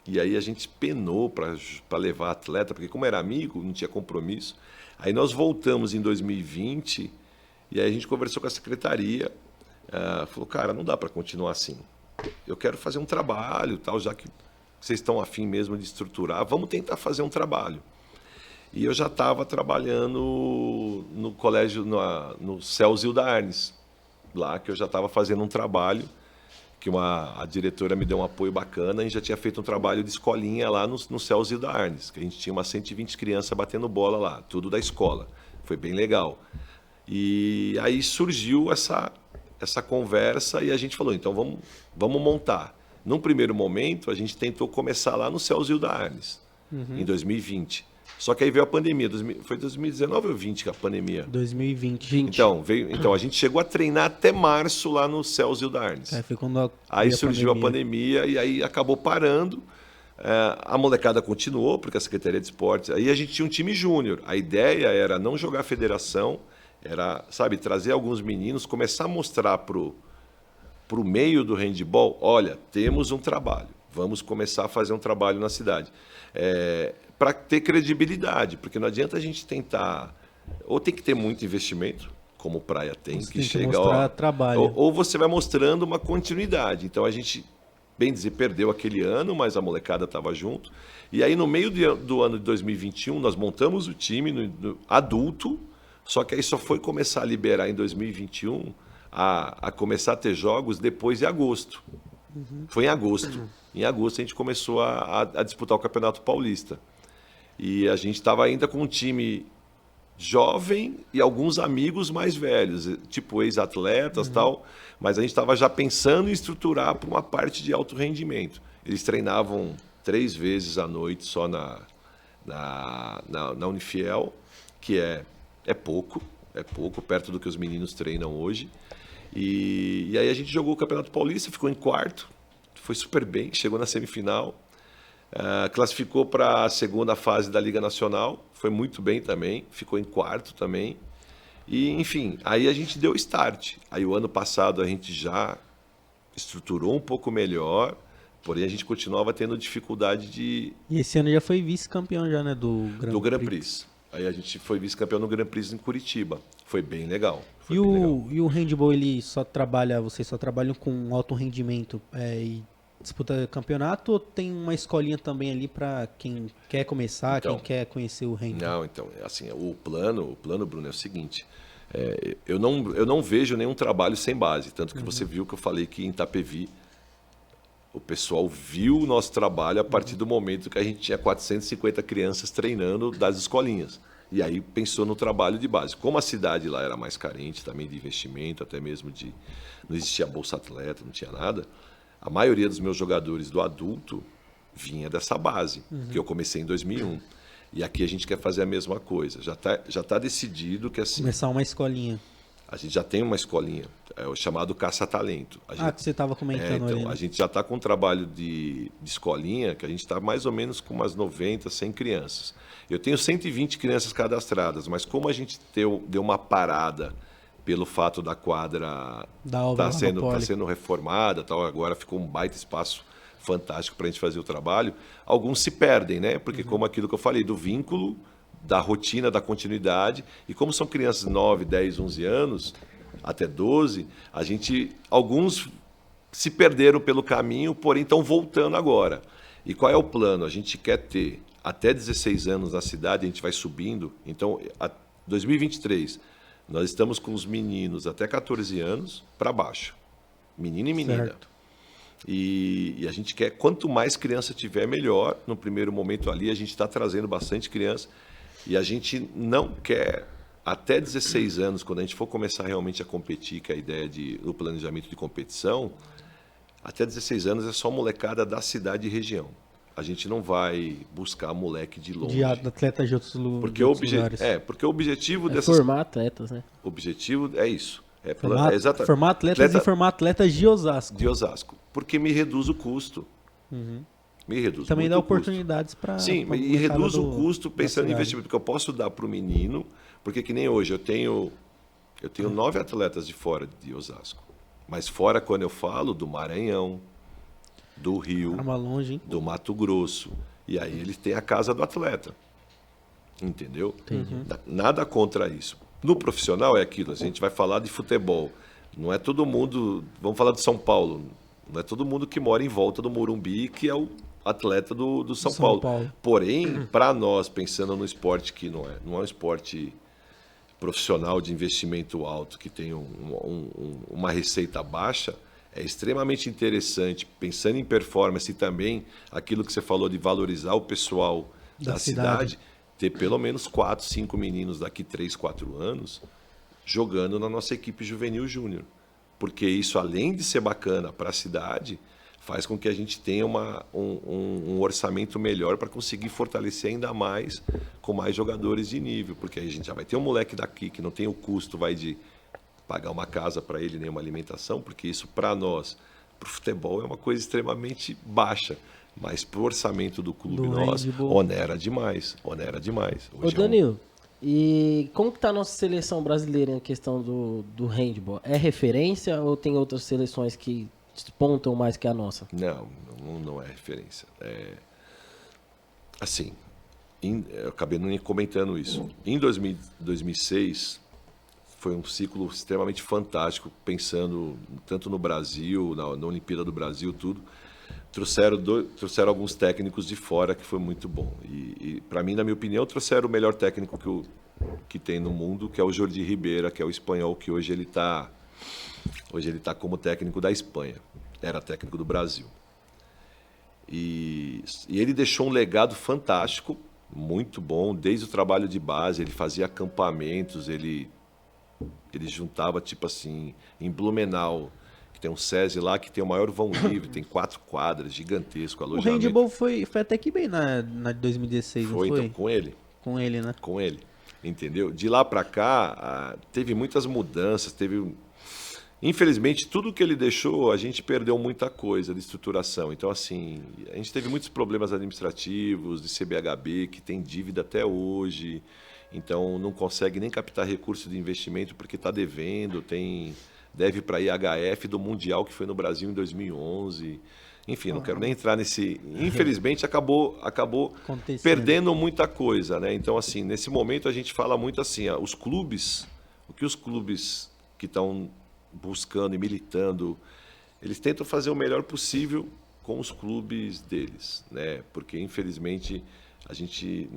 E aí a gente penou para levar atleta, porque como era amigo, não tinha compromisso. Aí nós voltamos em 2020 e aí a gente conversou com a secretaria. Falou, cara, não dá para continuar assim. Eu quero fazer um trabalho, tal, já que vocês estão afim mesmo de estruturar, vamos tentar fazer um trabalho. E eu já estava trabalhando no colégio, no Celso Arnes, lá que eu já estava fazendo um trabalho, que a diretora me deu um apoio bacana, e já tinha feito um trabalho de escolinha lá no Celso Arnes, que a gente tinha umas 120 crianças batendo bola lá, tudo da escola. Foi bem legal. E aí surgiu essa conversa e a gente falou, então vamos montar. Num primeiro momento, a gente tentou começar lá no Celso Arnes, em 2020. Só que aí veio a pandemia. Foi 2019 ou 2020 que a pandemia? 2020. Então, a gente chegou a treinar até março lá no Celso Arnes. Foi quando aí surgiu a pandemia e aí acabou parando. A molecada continuou, porque a Secretaria de Esportes... Aí a gente tinha um time júnior. A ideia era não jogar a federação, era, sabe, trazer alguns meninos, começar a mostrar pro meio do handball, olha, temos um trabalho, vamos começar a fazer um trabalho na cidade. Para ter credibilidade, porque não adianta a gente tentar, ou tem que ter muito investimento, como praia tem, Você que tem que chega, mostrar ó, trabalho. ou você vai mostrando uma continuidade. Então a gente, bem dizer, perdeu aquele ano, mas a molecada estava junto. E aí no meio do ano de 2021, nós montamos o time no adulto, só que aí só foi começar a liberar em 2021, a começar a ter jogos depois de agosto. Foi em agosto. Em agosto a gente começou a disputar o Campeonato Paulista. E a gente estava ainda com um time jovem e alguns amigos mais velhos, tipo ex-atletas e tal, mas a gente estava já pensando em estruturar para uma parte de alto rendimento. Eles treinavam 3 vezes à noite só na Unifiel, que é pouco perto do que os meninos treinam hoje. E aí a gente jogou o Campeonato Paulista, ficou em quarto, foi super bem, chegou na semifinal, classificou para a segunda fase da Liga Nacional, foi muito bem também, ficou em quarto também. E, enfim, aí a gente deu start. Aí o ano passado a gente já estruturou um pouco melhor, porém a gente continuava tendo dificuldade E esse ano já foi vice-campeão já, né, do do Grand Prix. Aí a gente foi vice-campeão no Grand Prix em Curitiba. Foi bem legal. Foi E bem legal. o handball, vocês só trabalham com alto rendimento e disputa campeonato ou tem uma escolinha também ali para quem quer começar, Então, quem quer conhecer o handball? Não, então, assim, o plano, Bruno, é o seguinte. Eu não vejo nenhum trabalho sem base. Tanto que você viu que eu falei que em Itapevi o pessoal viu o nosso trabalho a partir do momento que a gente tinha 450 crianças treinando das escolinhas. E aí pensou no trabalho de base. Como a cidade lá era mais carente também de investimento, até mesmo não existia Bolsa Atleta, não tinha nada, a maioria dos meus jogadores do adulto vinha dessa base, que eu comecei em 2001. E aqui a gente quer fazer a mesma coisa. Já tá decidido que assim, Começar uma escolinha. a gente já tem uma escolinha, o chamado Caça-Talento. Que você estava comentando ali. Então, Né? a gente já está com um trabalho de escolinha, que a gente está mais ou menos com umas 90, 100 crianças. Eu tenho 120 crianças cadastradas, mas como a gente deu uma parada pelo fato da quadra Da obra tá lá no Poli. sendo reformada, tal, agora ficou um baita espaço fantástico para a gente fazer o trabalho, alguns se perdem, né? Porque como aquilo que eu falei, do vínculo, da rotina, da continuidade, e como são crianças de 9, 10, 11 anos, até 12, alguns se perderam pelo caminho, porém estão voltando agora. E qual é o plano? A gente quer ter até 16 anos na cidade, a gente vai subindo. Então, 2023, nós estamos com os meninos até 14 anos para baixo. Menino e menina. Certo. E a gente quer, quanto mais criança tiver, melhor. No primeiro momento ali, a gente está trazendo bastante criança. E a gente não quer, até 16 anos, quando a gente for começar realmente a competir, que é a ideia do planejamento de competição, até 16 anos é só molecada da cidade e região. A gente não vai buscar moleque de longe. De atletas de outros, Porque lugares. porque o objetivo É dessas... formar atletas, né? O objetivo é isso. Exatamente. Formar atletas e formar atletas de Osasco. De Osasco. Porque me reduz o custo. Me reduz Também muito dá o custo. oportunidades para... Sim, e reduz o custo pensando em investimento. Porque eu posso dar para o menino, porque que nem hoje, eu tenho 9 atletas de fora de Osasco. Mas fora, quando eu falo, do Maranhão, do Rio, Arma longe, hein? do Mato Grosso. E aí ele tem a casa do atleta. Entendeu? Nada contra isso. No profissional é aquilo, a gente vai falar de futebol. Não é todo mundo, vamos falar de São Paulo, não é todo mundo que mora em volta do Morumbi que é o atleta do São Paulo. Porém, para nós, pensando no esporte que não é um esporte profissional de investimento alto, que tem uma receita baixa, é extremamente interessante, pensando em performance e também aquilo que você falou de valorizar o pessoal da cidade, ter pelo menos 4, 5 meninos daqui 3, 4 anos jogando na nossa equipe juvenil júnior. Porque isso, além de ser bacana para a cidade, faz com que a gente tenha um orçamento melhor para conseguir fortalecer ainda mais com mais jogadores de nível. Porque aí a gente já vai ter um moleque daqui que não tem o custo de pagar uma casa para ele, nem uma alimentação, porque isso para nós, para o futebol, é uma coisa extremamente baixa. Mas para o orçamento do clube nosso, onera demais. Ô Danilo, e como que tá a nossa seleção brasileira em questão do handball? É referência ou tem outras seleções que despontam mais que a nossa? Não é referência. Eu acabei não comentando isso. Em 2006, foi um ciclo extremamente fantástico, pensando tanto no Brasil, na Olimpíada do Brasil, tudo. Trouxeram alguns técnicos de fora, que foi muito bom. E para mim, na minha opinião, trouxeram o melhor técnico que tem no mundo, que é o Jordi Ribeira, que é o espanhol, que hoje ele tá como técnico da Espanha. Era técnico do Brasil. E ele deixou um legado fantástico, muito bom, desde o trabalho de base. Ele fazia acampamentos, ele juntava, tipo assim, em Blumenau, que tem um SESI lá que tem o maior vão livre, tem 4 quadras, gigantesco, O alojamento. handball foi até que bem na de 2016, não foi? Então, com ele. Com ele, né? Com ele, entendeu? De lá para cá, teve muitas mudanças, infelizmente, tudo que ele deixou, a gente perdeu muita coisa de estruturação. Então, assim, a gente teve muitos problemas administrativos, de CBHB, que tem dívida até hoje, então não consegue nem captar recurso de investimento porque está devendo, deve para a IHF do Mundial, que foi no Brasil em 2011. Enfim, não quero nem entrar nesse... Infelizmente, acabou perdendo muita coisa, né? Então, assim, nesse momento a gente fala muito assim, o que os clubes que estão buscando e militando, eles tentam fazer o melhor possível com os clubes deles, né? Porque, infelizmente, a gente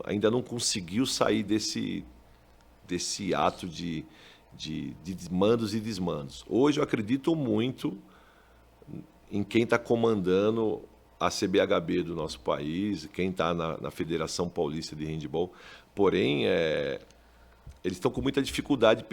ainda não conseguiu sair desse ato de mandos e desmandos. Hoje eu acredito muito em quem está comandando a CBHB do nosso país, quem está na Federação Paulista de Handball. Porém, eles estão com muita dificuldade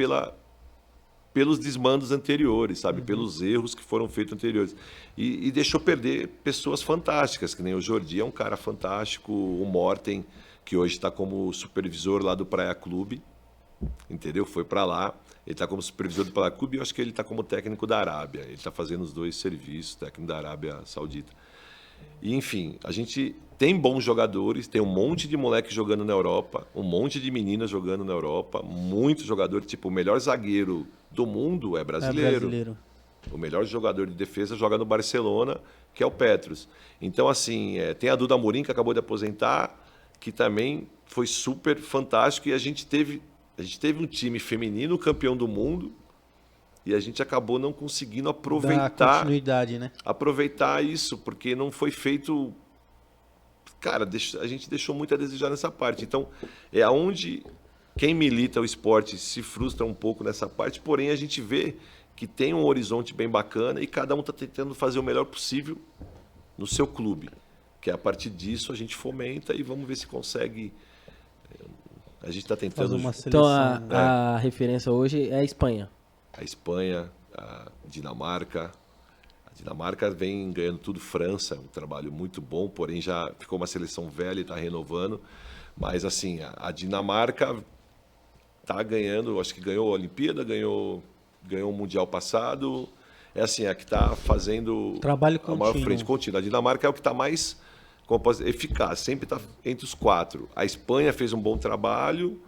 pelos desmandos anteriores, sabe? Pelos erros que foram feitos anteriores. E deixou perder pessoas fantásticas, que nem o Jordi é um cara fantástico, o Morten, que hoje está como supervisor lá do Praia Clube, entendeu? Foi para lá, ele está como supervisor do Praia Clube e eu acho que ele está como técnico da Arábia. Ele está fazendo os 2 serviços, técnico da Arábia Saudita. E, enfim, a gente tem bons jogadores, tem um monte de moleque jogando na Europa, um monte de meninas jogando na Europa, muitos jogadores, tipo, o melhor zagueiro do mundo é brasileiro. O melhor jogador de defesa joga no Barcelona, que é o Petrus. Então, assim, tem a Duda Amorim, que acabou de aposentar, que também foi super fantástico, e a gente teve um time feminino campeão do mundo, e a gente acabou não conseguindo aproveitar... continuidade, né? Aproveitar isso, porque não foi feito... Cara, a gente deixou muito a desejar nessa parte. Então, é aonde quem milita o esporte se frustra um pouco nessa parte, porém a gente vê que tem um horizonte bem bacana e cada um está tentando fazer o melhor possível no seu clube. Que a partir disso a gente fomenta e vamos ver se consegue... A gente está tentando... Fazer uma seleção. Então, a referência hoje é a Espanha. A Espanha, a Dinamarca. A Dinamarca vem ganhando tudo. França, um trabalho muito bom, porém já ficou uma seleção velha e está renovando. Mas, assim, a Dinamarca está ganhando, acho que ganhou a Olimpíada, ganhou o Mundial passado. É assim, a que está fazendo Trabalho a maior frente contínua. A Dinamarca é o que está mais eficaz, sempre está entre os 4. A Espanha fez um bom trabalho.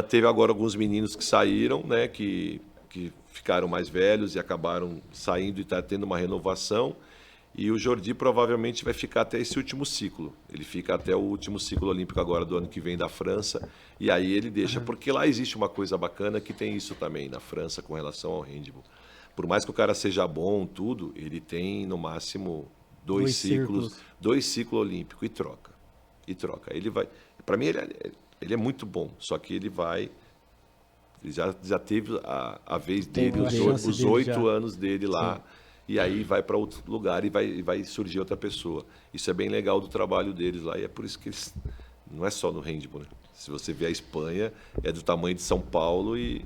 Teve agora alguns meninos que saíram, né, que ficaram mais velhos e acabaram saindo e está tendo uma renovação. E o Jordi provavelmente vai ficar até esse último ciclo. Ele fica até o último ciclo olímpico agora do ano que vem da França. E aí ele deixa, porque lá existe uma coisa bacana que tem isso também na França com relação ao handball. Por mais que o cara seja bom, tudo, ele tem no máximo 2 ciclos olímpicos e troca. Ele vai... Para mim ele é muito bom, só que ele já teve a vez dele, os 8 anos dele lá. Sim. E aí vai para outro lugar e vai surgir outra pessoa. Isso é bem legal do trabalho deles lá. E é por isso que eles... Não é só no handball, né? Se você vê a Espanha, é do tamanho de São Paulo e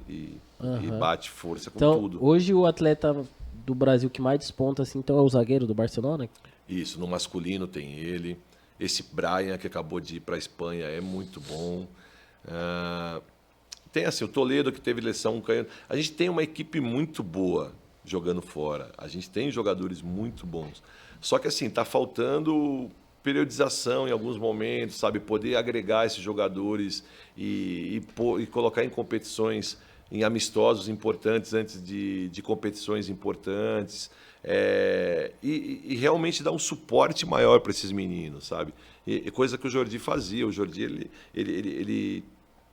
bate força com tudo. Então, hoje o atleta do Brasil que mais desponta, assim, então é o zagueiro do Barcelona? Isso, no masculino tem ele. Esse Brian, que acabou de ir para a Espanha, é muito bom. Tem assim, o Toledo, que teve lesão, canhoto. A gente tem uma equipe muito boa jogando fora. A gente tem jogadores muito bons. Só que assim, está faltando periodização em alguns momentos, sabe? Poder agregar esses jogadores e colocar em competições, em amistosos importantes antes de competições importantes. E realmente dar um suporte maior para esses meninos, sabe? Coisa que o Jordi fazia. O Jordi, ele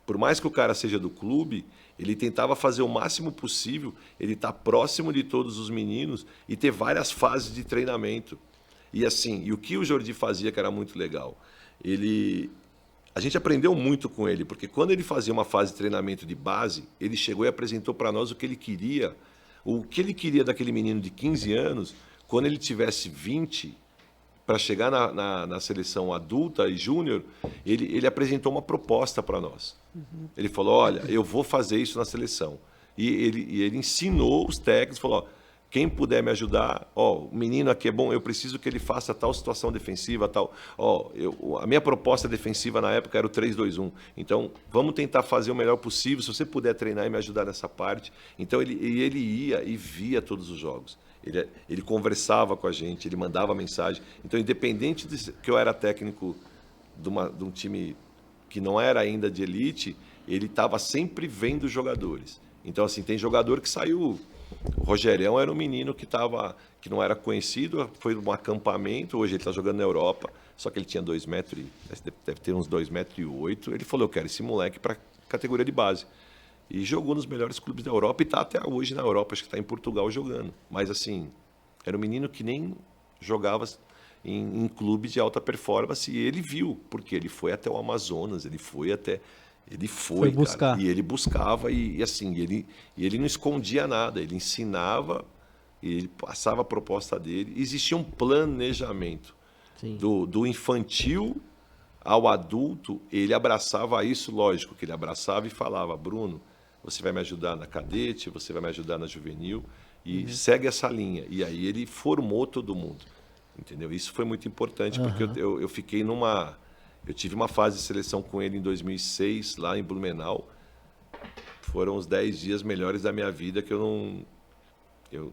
Por mais que o cara seja do clube, ele tentava fazer o máximo possível, ele estar próximo de todos os meninos e ter várias fases de treinamento. E assim, e o que o Jordi fazia que era muito legal, a gente aprendeu muito com ele, porque quando ele fazia uma fase de treinamento de base, ele chegou e apresentou para nós o que ele queria daquele menino de 15 anos, quando ele tivesse 20, para chegar na seleção adulta e júnior, ele apresentou uma proposta para nós. Ele falou, olha, eu vou fazer isso na seleção. E ele ensinou os técnicos, falou, ó, quem puder me ajudar, ó, o menino aqui é bom, eu preciso que ele faça tal situação defensiva, tal. Ó, a minha proposta defensiva na época era o 3-2-1. Então, vamos tentar fazer o melhor possível, se você puder treinar e me ajudar nessa parte. Então, ele ia e via todos os jogos. Ele conversava com a gente, ele mandava mensagem. Então, independente de que eu era técnico de um time que não era ainda de elite, ele estava sempre vendo os jogadores. Então, assim, tem jogador que saiu... O Rogerão era um menino que não era conhecido, foi um acampamento, hoje ele está jogando na Europa, só que ele tinha 2 metros, deve ter uns 2,8 metros. Ele falou, eu quero esse moleque para categoria de base. E jogou nos melhores clubes da Europa e está até hoje na Europa, acho que está em Portugal jogando. Mas assim, era um menino que nem jogava em clube de alta performance e ele viu, porque ele foi até o Amazonas, ele foi, buscar. Cara, e ele buscava e ele não escondia nada, ele ensinava, ele passava a proposta dele. Existia um planejamento. Sim. Do infantil ao adulto, ele abraçava isso, lógico, que ele abraçava e falava, Bruno, você vai me ajudar na cadete, você vai me ajudar na juvenil, e segue essa linha. E aí ele formou todo mundo, entendeu? Isso foi muito importante, porque eu fiquei eu tive uma fase de seleção com ele em 2006, lá em Blumenau. Foram os 10 dias melhores da minha vida, que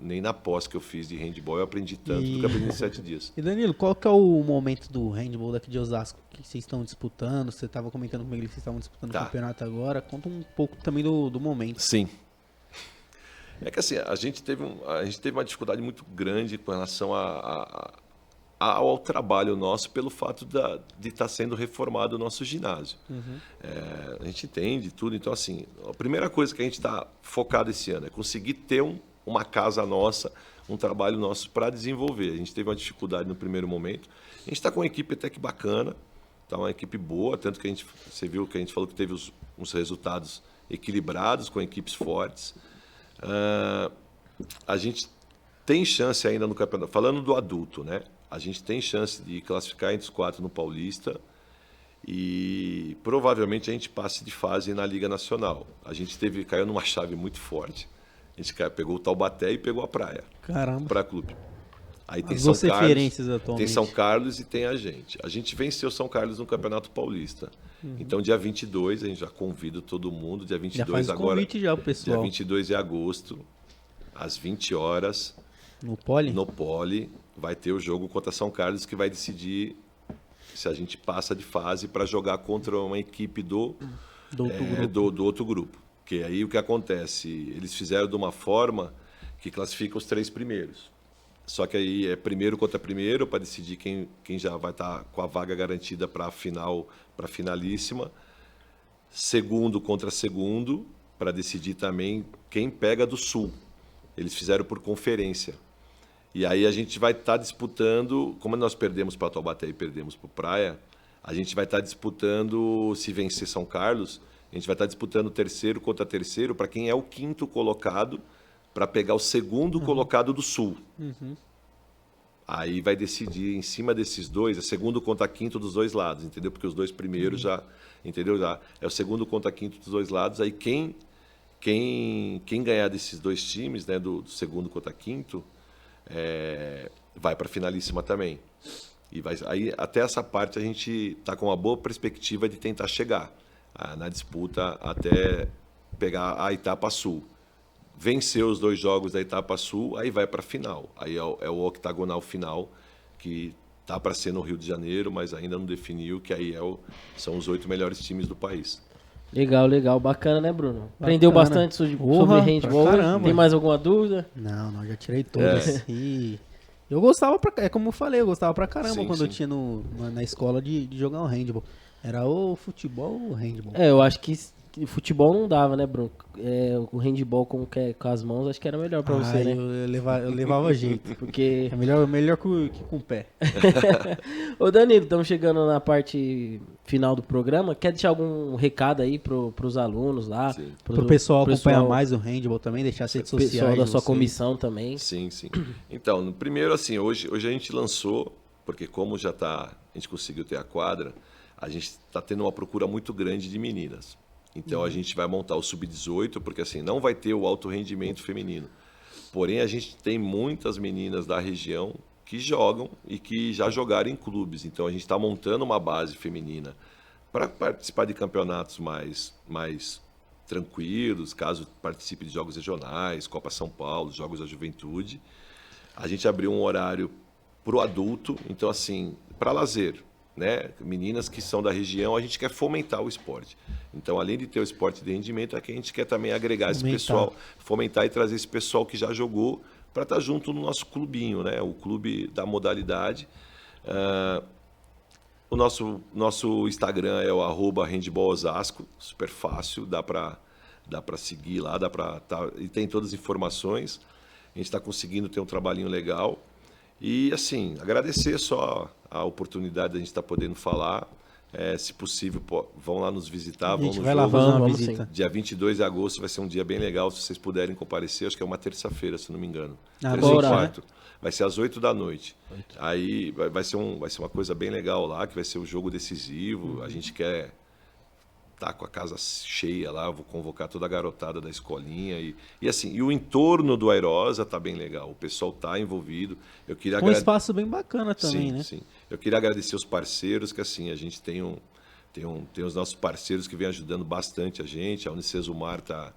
nem na pós que eu fiz de handball eu aprendi tanto do que aprendi em 7 dias. E Danilo, qual que é o momento do handball daqui de Osasco? O que vocês estão disputando? Você estava comentando comigo que vocês estavam disputando o campeonato agora. Conta um pouco também do momento. Sim. É que assim, a gente teve uma dificuldade muito grande com relação ao trabalho nosso pelo fato de estar sendo reformado o nosso ginásio. A gente entende tudo. Então, assim, a primeira coisa que a gente está focado esse ano é conseguir ter uma casa nossa, um trabalho nosso para desenvolver. A gente teve uma dificuldade no primeiro momento. A gente está com uma equipe até que bacana, está uma equipe boa, tanto que você viu que a gente falou que teve uns resultados equilibrados com equipes fortes. A gente tem chance ainda no campeonato, falando do adulto, né? A gente tem chance de classificar entre os 4 no Paulista e provavelmente a gente passe de fase na Liga Nacional. A gente caiu numa chave muito forte. A gente pegou o Taubaté e pegou a Praia. Caramba. Para clube. Aí tem As São duas Carlos, referências atualmente. tem São Carlos e tem a gente. A gente venceu São Carlos no Campeonato Paulista. Então, dia 22, a gente já convida todo mundo. Dia 22 já faz agora. convite já, pessoal. Dia 22 de agosto, às 20 horas. No Poli? No Poli, vai ter o jogo contra São Carlos, que vai decidir se a gente passa de fase para jogar contra uma equipe do outro grupo. Porque aí o que acontece? Eles fizeram de uma forma que classifica os 3 primeiros. Só que aí é primeiro contra primeiro para decidir quem já vai estar com a vaga garantida para a final, para a finalíssima. Segundo contra segundo para decidir também quem pega do Sul. Eles fizeram por conferência. E aí a gente vai estar disputando, como nós perdemos para Taubaté e perdemos para Praia, a gente vai estar disputando, se vencer São Carlos, a gente vai estar disputando terceiro contra terceiro para quem é o 5º colocado, para pegar o 2º colocado do Sul. Aí vai decidir em cima desses dois, é 2º contra 5º dos dois lados, entendeu? Porque os 2 primeiros já, entendeu? Já é o 2º contra 5º dos dois lados. Aí quem ganhar desses 2 times, né, do 2º contra 5º, vai para a finalíssima também. E aí até essa parte a gente está com uma boa perspectiva de tentar chegar na disputa até pegar a etapa sul. Vencer os 2 jogos da etapa sul, aí vai para a final. Aí é o octagonal final, que tá para ser no Rio de Janeiro, mas ainda não definiu, que aí são os 8 melhores times do país. Legal, legal. Bacana, né, Bruno? Aprendeu bastante sobre handball. Tem mais alguma dúvida? Não, já tirei todas. E eu gostava, como eu falei, eu gostava pra caramba quando eu tinha na escola de jogar um handball. Era o futebol ou o handball? Eu acho que futebol não dava, né, Bruno? O handball com as mãos, acho que era melhor pra você, né? Eu levava jeito. Porque... É melhor que com o pé. Ô Danilo, estamos chegando na parte final do programa. Quer deixar algum recado aí pros alunos lá? Sim. Pro pessoal acompanhar mais o handball também, deixar as redes sociais. Pessoal da sua vocês. comissão também. Sim. Então, primeiro assim, hoje a gente lançou, porque como a gente conseguiu ter a quadra, a gente está tendo uma procura muito grande de meninas. Então a gente vai montar o sub-18, porque assim, não vai ter o alto rendimento feminino. Porém, a gente tem muitas meninas da região que jogam e que já jogaram em clubes. Então a gente está montando uma base feminina para participar de campeonatos mais tranquilos, caso participe de jogos regionais, Copa São Paulo, Jogos da Juventude. A gente abriu um horário para o adulto, então assim, para lazer. Né? Meninas que são da região, a gente quer fomentar o esporte. Então, além de ter o esporte de rendimento, aqui a gente quer também agregar esse pessoal, fomentar e trazer esse pessoal que já jogou para estar junto no nosso clubinho, né? O clube da modalidade. O nosso Instagram é o @handballosasco, super fácil, dá para seguir lá, e tem todas as informações. A gente está conseguindo ter um trabalhinho legal. E, assim, agradecer só a oportunidade de a gente estar podendo falar. Se possível, vão lá nos visitar, vão no vai lá jogo. fazer uma Vamos visita. sim. Dia 22 de agosto vai ser um dia bem legal, se vocês puderem comparecer. Acho que é uma terça-feira, se não me engano. Terça bora, e quarto. Vai ser às 8 da noite. Aí vai ser uma coisa bem legal lá, que vai ser o jogo decisivo. A gente quer tá com a casa cheia lá, vou convocar toda a garotada da escolinha e assim, e o entorno do Airosa tá bem legal, o pessoal tá envolvido. Eu queria Um espaço bem bacana também, sim, né? Sim. Eu queria agradecer os parceiros, que assim, a gente tem os nossos parceiros que vêm ajudando bastante a gente. A Unicesumar tá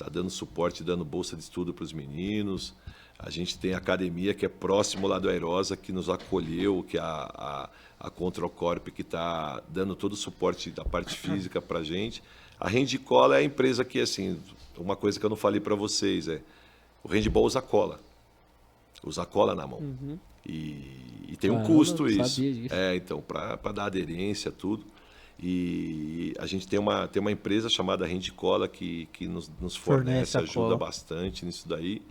dando suporte, dando bolsa de estudo para os meninos. A gente tem a academia que é próximo lá do Airosa, que nos acolheu, que é a Controcorp, que está dando todo o suporte da parte física para a gente. A Handcola é a empresa que, assim, uma coisa que eu não falei para vocês o handball usa cola na mão. E tem um custo isso. Sabia disso. Então, para dar aderência, tudo. E a gente tem uma empresa chamada Handcola que nos fornece, a ajuda cola. bastante nisso daí.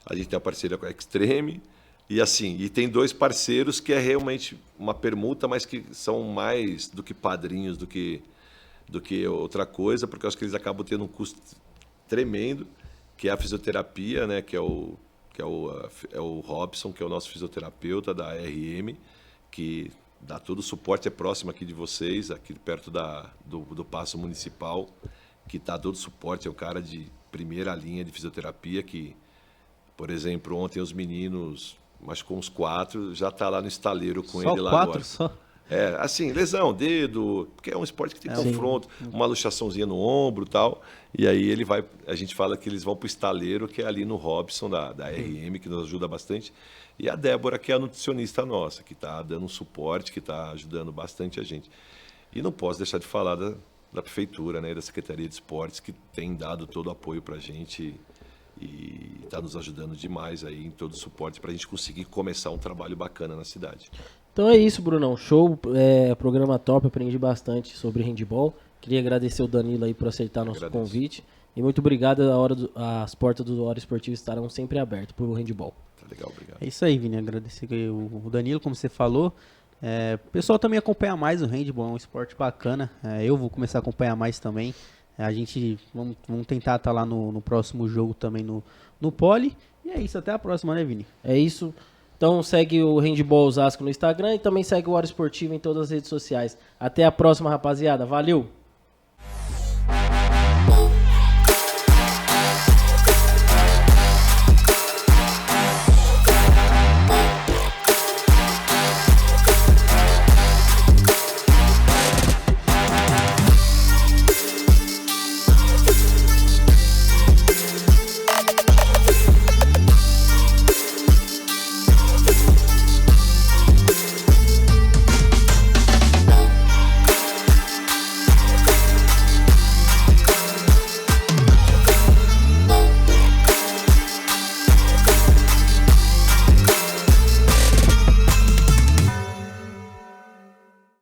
A gente tem a parceria com a Extreme. E tem dois parceiros que é realmente uma permuta, mas que são mais do que padrinhos, do que outra coisa, porque eu acho que eles acabam tendo um custo tremendo, que é a fisioterapia, né? Que é o Robson, que é o nosso fisioterapeuta da RM, que dá todo o suporte, é próximo aqui de vocês, aqui perto do Paço Municipal, que dá todo o suporte, é o cara de primeira linha de fisioterapia, que, por exemplo, ontem os meninos, mas com uns 4, já tá lá no estaleiro com Só ele lá 4 agora. só? Assim, lesão, dedo, porque é um esporte que tem confronto, uma luxaçãozinha no ombro e tal. E aí a gente fala que eles vão pro estaleiro, que é ali no Robson, da RM, que nos ajuda bastante. E a Débora, que é a nutricionista nossa, que está dando um suporte, que está ajudando bastante a gente. E não posso deixar de falar da Prefeitura, né, da Secretaria de Esportes, que tem dado todo o apoio para a gente e está nos ajudando demais aí em todo o suporte para a gente conseguir começar um trabalho bacana na cidade. Então é isso, Brunão. Show, programa top, aprendi bastante sobre handball. Queria agradecer o Danilo aí por aceitar nosso convite. E muito obrigado, as portas do Hora Esportiva estarão sempre abertas para o handball. Tá legal, obrigado. É isso aí, Vini. Agradecer o Danilo, como você falou. O pessoal também acompanha mais o handball, é um esporte bacana. Eu vou começar a acompanhar mais também. A gente vamos tentar estar lá no próximo jogo também no Poli. E é isso, até a próxima, né, Vini? É isso. Então segue o Handball Osasco no Instagram e também segue o Hora Esportiva em todas as redes sociais. Até a próxima, rapaziada. Valeu!